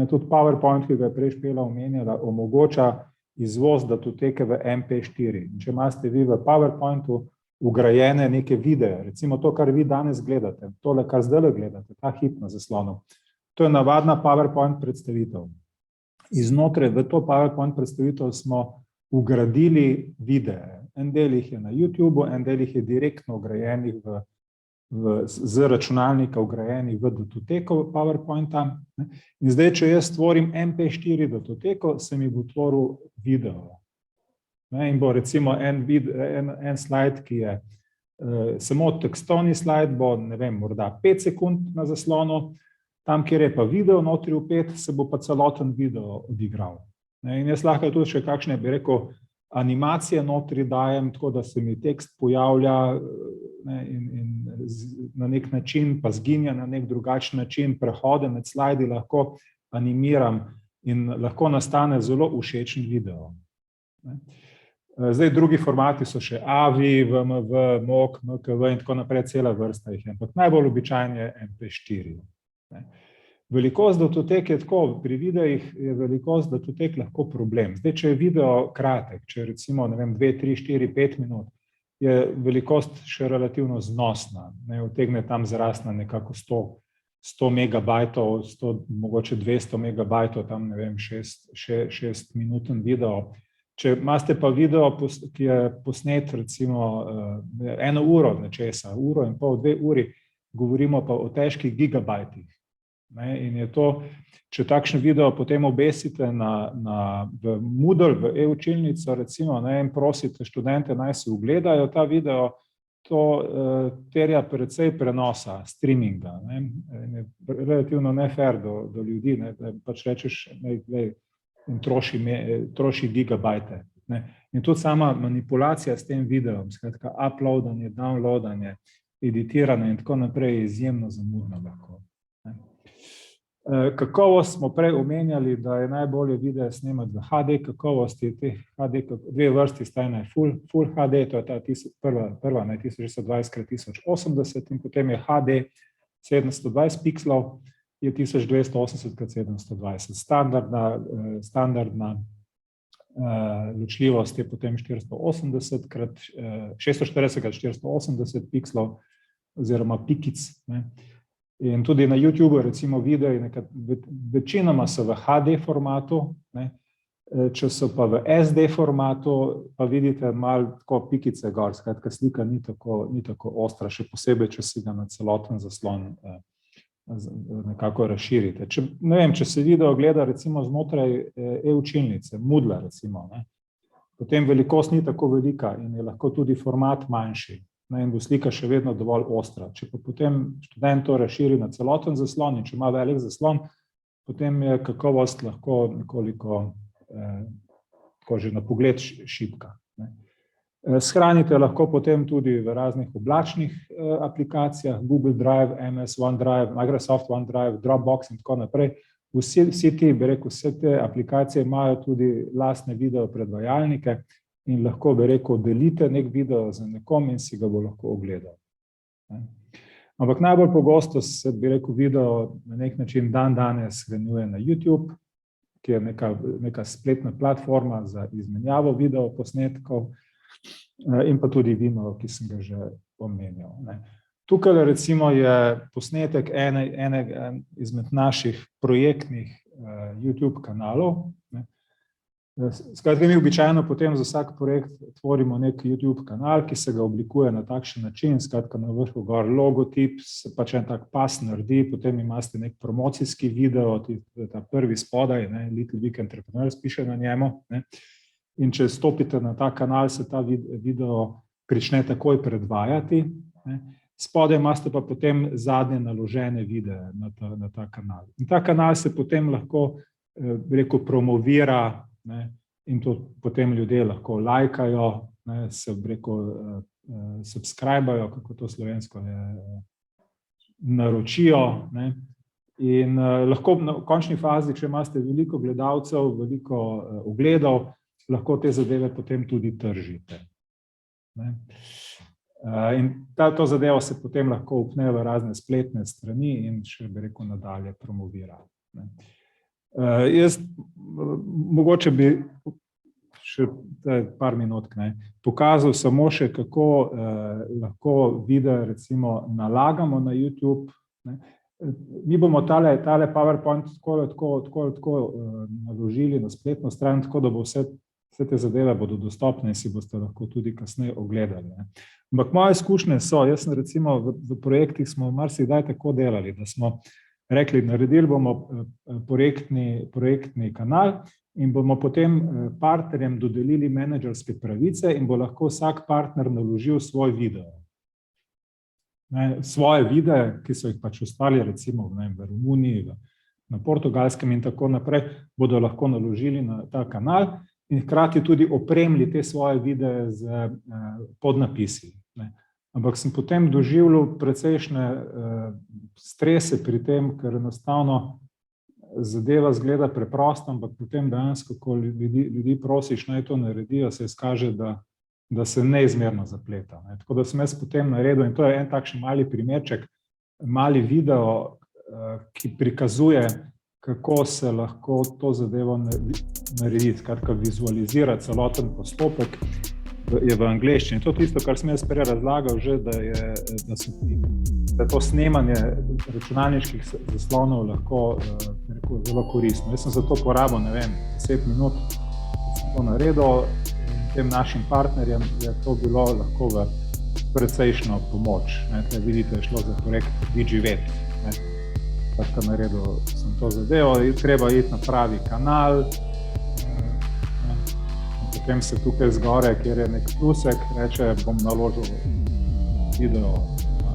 Tudi PowerPoint, ki ga je prej Špela omenjala, omogoča izvoz datoteke v MP4. Če imate vi v PowerPointu ugrajene neke videe, recimo to, kar vi danes gledate, tole, kar zdaj gledate, ta hip na zaslonu, to je navadna PowerPoint predstavitev. Iznotraj v to PowerPoint predstavitev smo ugradili videe. En del jih je na YouTubeu, en del jih je direktno ugrajenih z računalnika ugrajenih v datoteko PowerPointa. In zdaj, če jaz stvorim MP4 datoteko, se mi bo tvoril video. In bo recimo en slajd, ki je samo tekstovni slajd, bo, ne vem, morda 5 sekund na zaslonu, tam, kjer je pa video notri vpet, se bo pa celoten video odigral. In jaz lahko tudi še kakšne, bi rekel, animacije notri dajem, tako da se mi tekst pojavlja in na nek način, pa zginja na nek drugačen način, prehode med slajdi lahko animiram in lahko nastane zelo všečen video. Zdaj, drugi formati so še AVI, VMV, MOK, MKV in tako naprej, cela vrsta jih je, ampak najbolj običajen je MP4. Velikost datoteke je tako, pri videih je velikost datotek lahko problem. Zdaj, če je video kratek, če recimo, ne vem, 2, 3, 4, 5 minut, je velikost še relativno znosna. Utegne tam zrasna nekako 100 megabajtov, mogoče 200 megabajtov, tam ne vem, 6 minuten video. Če imate pa video, ki je posnet recimo 1 uro nečesa, 1,5 ure, 2 uri, govorimo pa o težkih gigabajtih. In je to, če takšen video potem obesite v Moodle, v e-učilnico recimo, in prosite študente, naj si ugledajo ta video, to terja precej prenosa, streaminga. Je relativno nefair do ljudi, da pač rečeš, troši gigabajte. In tudi sama manipulacija s tem videom, skratka uploadanje, downloadanje, editiranje in tako naprej je izjemno zamudno lahko. Kakovost smo prej omenjali, da je najbolje video snemati v HD kakovosti, HD, dve vrsti sta ena je Full HD, to je ta prva 1020x1080 in potem je HD 720 pikslov, je 1280x720. Standardna ločljivost je potem 640x480 pikslov oziroma pikic. In tudi na YouTubeu recimo videi večinoma so v HD formatu, če so pa v SD formatu, pa vidite malo tako pikice gor, skratka slika ni tako ostra, še posebej, če si ga na celoten zaslon nekako razširite. Ne vem, če se video gleda recimo znotraj e-učilnice, Moodle recimo, potem velikost ni tako velika in je lahko tudi format manjši. In bo slika še vedno dovolj ostra. Če pa potem študent to razširi na celoten zaslon in če ima velik zaslon, potem je kakovost lahko nekoliko tako že na pogled šibka. Shranite lahko potem tudi v raznih oblačnih aplikacijah, Google Drive, MS OneDrive, Microsoft OneDrive, Dropbox in tako naprej. Vsi ti, bi rekel, vse te aplikacije imajo tudi lastne video predvajalnike, in lahko, bi rekel, delite nek video z nekom in si ga bo lahko ogledal. Ampak najbolj pogosto se, bi rekel, video na nek način danes shranjuje na YouTube, ki je neka spletna platforma za izmenjavo video posnetkov in pa tudi Vimeo, ki sem ga že omenjal. Tukaj recimo je posnetek enega izmed naših projektnih YouTube kanalov. Skratka, mi običajno potem za vsak projekt tvorimo nek YouTube kanal, ki se ga oblikuje na takšen način, skratka na vrhu gor logotip, se pač en tak pas naredi, potem imate nek promocijski video, ta prvi spodaj, Little Big Entrepreneurs piše na njemu, in če stopite na ta kanal, se ta video prične takoj predvajati, spodaj imate pa potem zadnje naložene videe na ta kanal. In ta kanal se potem lahko, bi rekel, promovira, in to potem ljudje lahko lajkajo, se, bi rekel, subscribajo, kako to slovensko je, naročijo, in lahko v končni fazi, če imate veliko gledalcev, veliko ogledov, lahko te zadeve potem tudi tržite. In to zadevo se potem lahko upne v razne spletne strani in še bi rekel nadalje promovira. Jaz mogoče bi še par minutk pokazal samo še, kako lahko video recimo nalagamo na YouTube. Mi bomo tale PowerPoint tako naložili na spletno stran, tako da bo vse te zadeve bodo dostopne in si boste lahko tudi kasneje ogledali. Ampak moje izkušnje so, jaz sem recimo v projektih smo marsikdaj tako delali, da smo rekli, naredili bomo projektni kanal in bomo potem partnerjem dodelili menedžerske pravice in bo lahko vsak partner naložil svoj video. Svoje videe, ki so jih pač ustvarili recimo v Romuniji, na Portugalskem in tako naprej, bodo lahko naložili na ta kanal in hkrati tudi opremili te svoje videe z podnapisi. Ampak sem potem doživljal precejšnje strese pri tem, ker enostavno zadeva zgleda preprosto, ampak potem dejansko, ko ljudi prosiš, naj to naredijo, se izkaže, da se neizmerno zapleta. Tako da sem jaz potem naredil, in to je en takšen mali primerček, mali video, ki prikazuje, kako se lahko to zadevo naredi, skratka vizualizira celoten postopek, je v angleščini. To je tisto, kar sem jaz prej razlagal že, da je to snemanje računalniških zaslonov lahko zelo koristno. Jaz sem za to porabil, 10 minut, da sem to naredil. Tem našim partnerjem je to bilo lahko v precejšno pomoč. Vidite, je šlo za projekt DigiVet. Tako naredil sem to zadevo, treba iti na pravi kanal. Potem se tukaj zgore, kjer je nek plusek, reče, bom naložil video na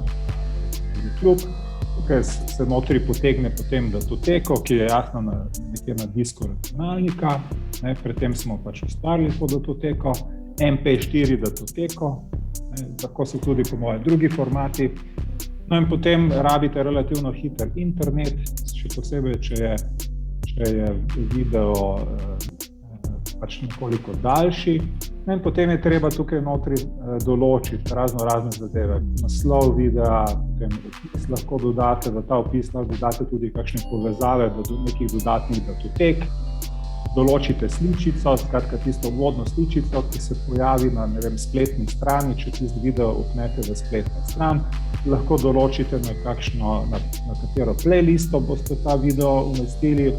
YouTube. Tukaj se notri potegne potem datoteko, ki je jasno nekje na disku računalnika. Pred tem smo pač ustvarili to datoteko, MP4 datoteko, tako so tudi po moje drugi formati. No in potem rabite relativno hiter internet, še posebej, če je video pač nekoliko daljši. In potem je treba tukaj notri določiti razne zadeve. Naslov videa, potem opis lahko dodate, v ta opis lahko dodate tudi kakšne povezave do nekih dodatnih datotek. Določite sličico, skratka tisto vodno sličico, ki se pojavi na spletni strani, če tisto video upnete v spletno stran. Lahko določite na katero playlisto boste ta video umestili,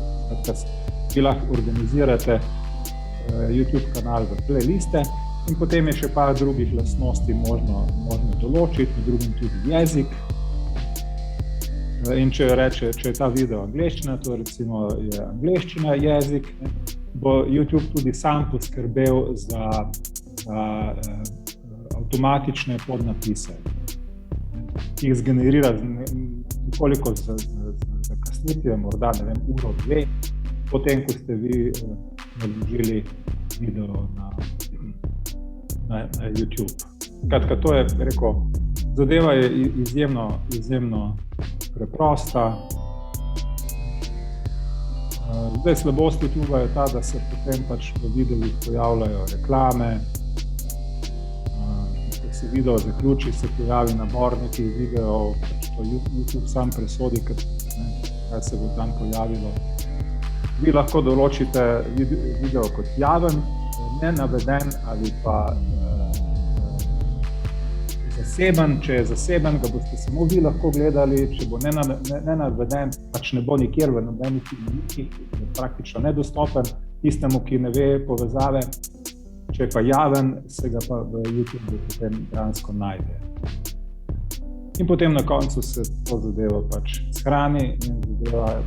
vi lahko organizirate YouTube kanal v playliste in potem je še par drugih lastnosti možno določiti, med drugim tudi jezik. In če je ta video angleščina, to recimo je angleščina jezik, bo YouTube tudi sam poskrbel za avtomatične podnapise, ki jih zgenerira nekoliko z zakasnitvijo, morda uro, dve, potem, ko ste vi naložili video na YouTube. Skratka, to je, zadeva je izjemno preprosta. Zdaj slabost YouTube je ta, da se potem pač v videih pojavljajo reklame. Ko se video zaključi, se pojavi nabor nekih videov, pač to YouTube sam presodi, kaj se bo tam pojavilo. Vi lahko določite video kot javen, nenaveden ali pa zaseben. Če je zaseben, ga boste samo vi lahko gledali, če bo nenaveden, pač ne bo nikjer v nobenih filmikih, je praktično nedostopen tistemu, ki ne ve povezave. Če je pa javen, se ga pa v YouTube potem dejansko najde. In potem na koncu se to zadevo pač shrani in zadeva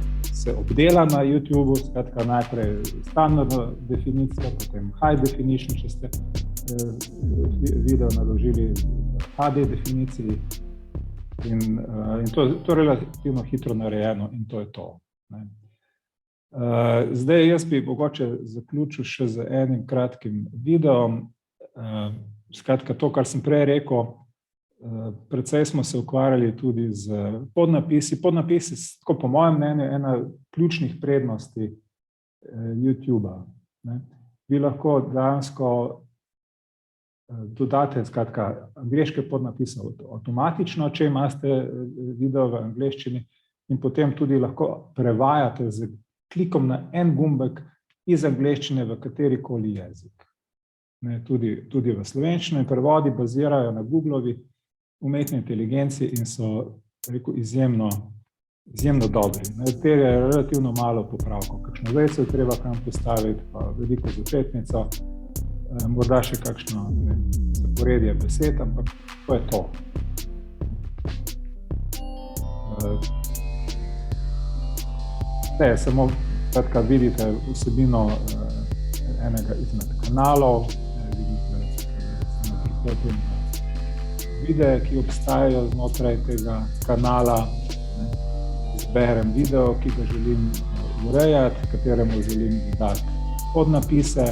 se obdela na YouTube, skratka najprej standardno definicijo, potem high definition, če ste video naložili v HD definiciji in to je relativno hitro narejeno in to je to. Zdaj jaz bi mogoče zaključil še z enim kratkim videom. Skratka, to, kar sem prej rekel, precej smo se ukvarjali tudi z podnapisi. Podnapisi so, po mojem mnenju, ena ključnih prednosti YouTubea. Vi lahko dejansko dodate, skratka, angleške podnapise avtomatično, če imate video v angleščini, in potem tudi lahko prevajate z klikom na en gumbek iz angleščine v katerikoli jezik. Tudi v slovenščini. Prevodi bazirajo na Googlovi umetni inteligenci in so, rekel, izjemno dobri. Terjajo relativno malo popravkov. Kakšno vejico je treba kam postaviti, pa veliko začetnico, morda še kakšno zaporedje besed, ampak to je to. Samo kratka vidite vsebino enega izmed kanalov, vidite videe, ki obstajajo znotraj tega kanala, izberem video, ki ga želim urejati, kateremu želim dati podnapise.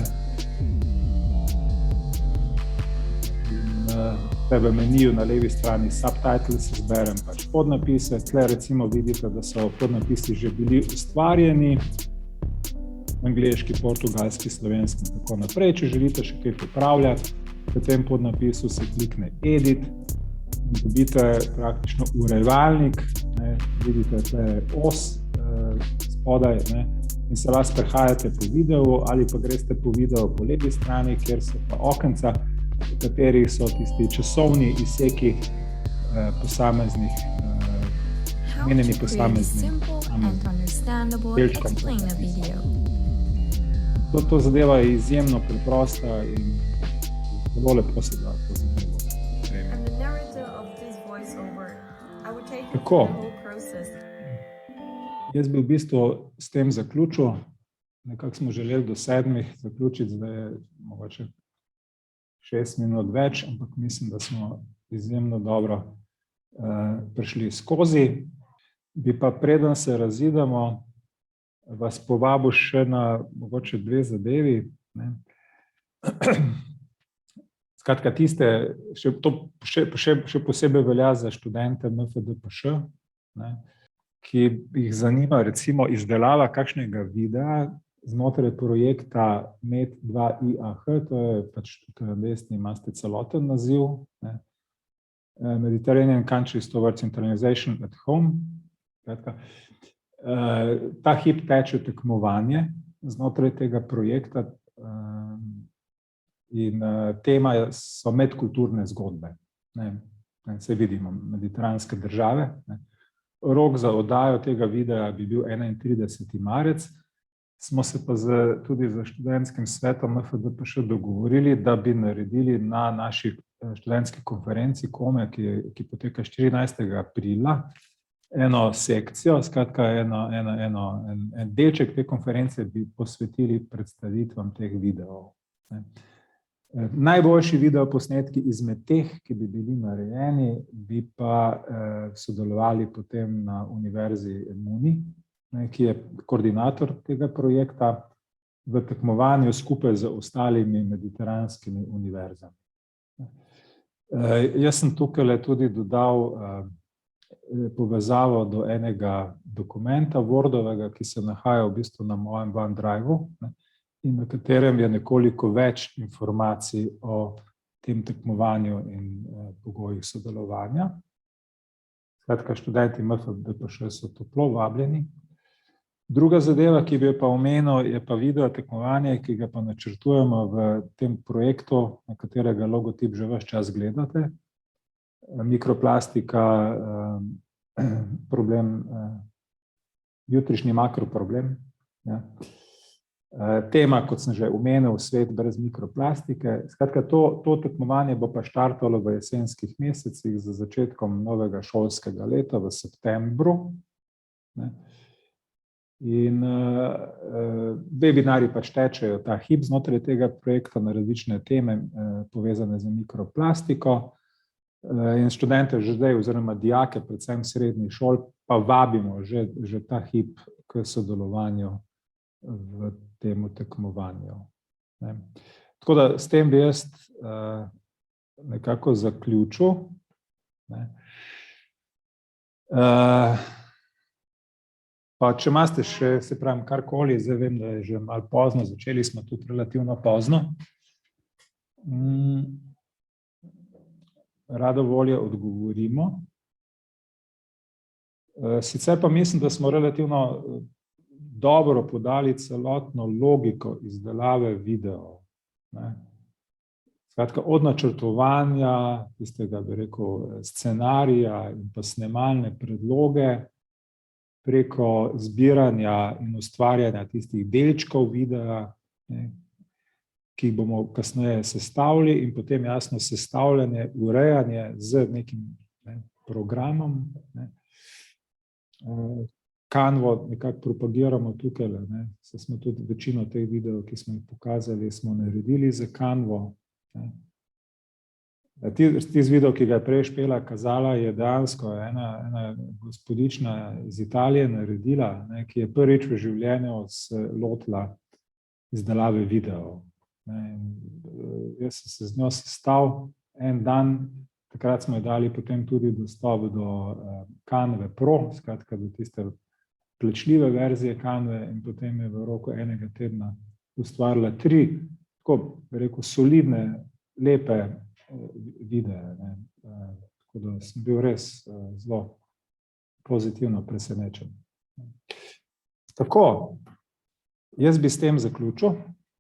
V meniju na levi strani subtitles izberem pač podnapise. Tle recimo vidite, da so podnapisi že bili ustvarjeni, angleški, portugalski, slovenski in tako naprej. Če želite še kaj popravljati, v tem podnapisu se klikne edit in dobite praktično urejevalnik, vidite tle os spodaj, in se vas prehajate po videu ali pa greste po videu po levi strani, kjer so pa okenca, v katerih so tisti časovni izseki posameznih, menjeni posameznim delčkom. To zadeva je izjemno preprosta in zelo lepo se da to zadevo. Tako. Jaz bi v bistvu s tem zaključil. Nekako smo želeli do 7 zaključiti, zdaj je mogoče 6 minut več, ampak mislim, da smo izjemno dobro prišli skozi. Bi pa preden se razidemo, vas povabil še na mogoče 2 zadevi. Skratka, tiste, še posebej velja za študente MFDPŠ, ki jih zanima recimo izdelava kakšnega videa znotraj projekta MED2IAH, to je pač tukaj na desni imate celoten naziv, Mediterranean Countries Towards Internalization at Home. Ta hip teče tekmovanje znotraj tega projekta in tema so medkulturne zgodbe. Se vidimo, mediteranske države. Rok za oddajo tega videa bi bil 31. marec. Smo se pa tudi z študentskim svetom MFDPŠ dogovorili, da bi naredili na naši študentski konferenci KOME, ki poteka 14. aprila, eno sekcijo, skratka en delček te konference bi posvetili predstavitvam teh videov. Najboljši videoposnetki izmed teh, ki bi bili narejeni, bi pa sodelovali potem na Univerzi Emuni, ki je koordinator tega projekta, v tekmovanju skupaj z ostalimi mediteranskimi univerzami. Jaz sem tukaj tudi dodal povezavo do enega dokumenta Wordovega, ki se nahaja v bistvu na mojem OneDriveu in na katerem je nekoliko več informacij o tem tekmovanju in pogojih sodelovanja. Skratka, študenti MFDPŠ so toplo vabljeni. Druga zadeva, ki bi jo pa omenil, je pa video tekmovanje, ki ga pa načrtujemo v tem projektu, na katerega logotip že ves čas gledate. Mikroplastika, problem, jutrišnji makroproblem. Tema, kot sem že omenil, svet brez mikroplastike. Skratka, to tekmovanje bo pa štartalo v jesenskih mesecih za začetkom novega šolskega leta v septembru. In webinarji pač tečejo ta hip znotraj tega projekta na različne teme povezane z mikroplastiko. In študente že zdaj, oziroma dijake, predvsem srednjih šol, pa vabimo že ta hip k sodelovanju v temu tekmovanju. Tako da s tem bi jaz nekako zaključil. Pa če imate še, se pravim, karkoli, zdaj vem, da je že malo pozno, začeli smo tudi relativno pozno. rado volje odgovorimo. Sicer pa mislim, da smo relativno dobro podali celotno logiko izdelave videov. Skratka, od načrtovanja, tistega, bi rekel, scenarija in pa snemalne predloge, preko zbiranja in ustvarjanja tistih delčkov videa, ki jih bomo kasneje sestavili, in potem jasno sestavljanje, urejanje z nekim programom. Canvo nekako propagiramo tukaj, saj smo tudi večino teh videov, ki smo jih pokazali, smo naredili za Canvo. Tisti video, ki ga je prej Špela kazala, je dejansko ena gospodična iz Italije naredila, ki je prvič v življenju se lotila izdelave videov. Jaz sem se z njo sestal en dan, takrat smo ji dali potem tudi dostop do Canve Pro, skratka do tiste plačljive verzije Canve, in potem je v roku enega tedna ustvarila 3, tako bi rekel, solidne, lepe videe. Tako da sem bil res zelo pozitivno presenečen. Tako, jaz bi s tem zaključil.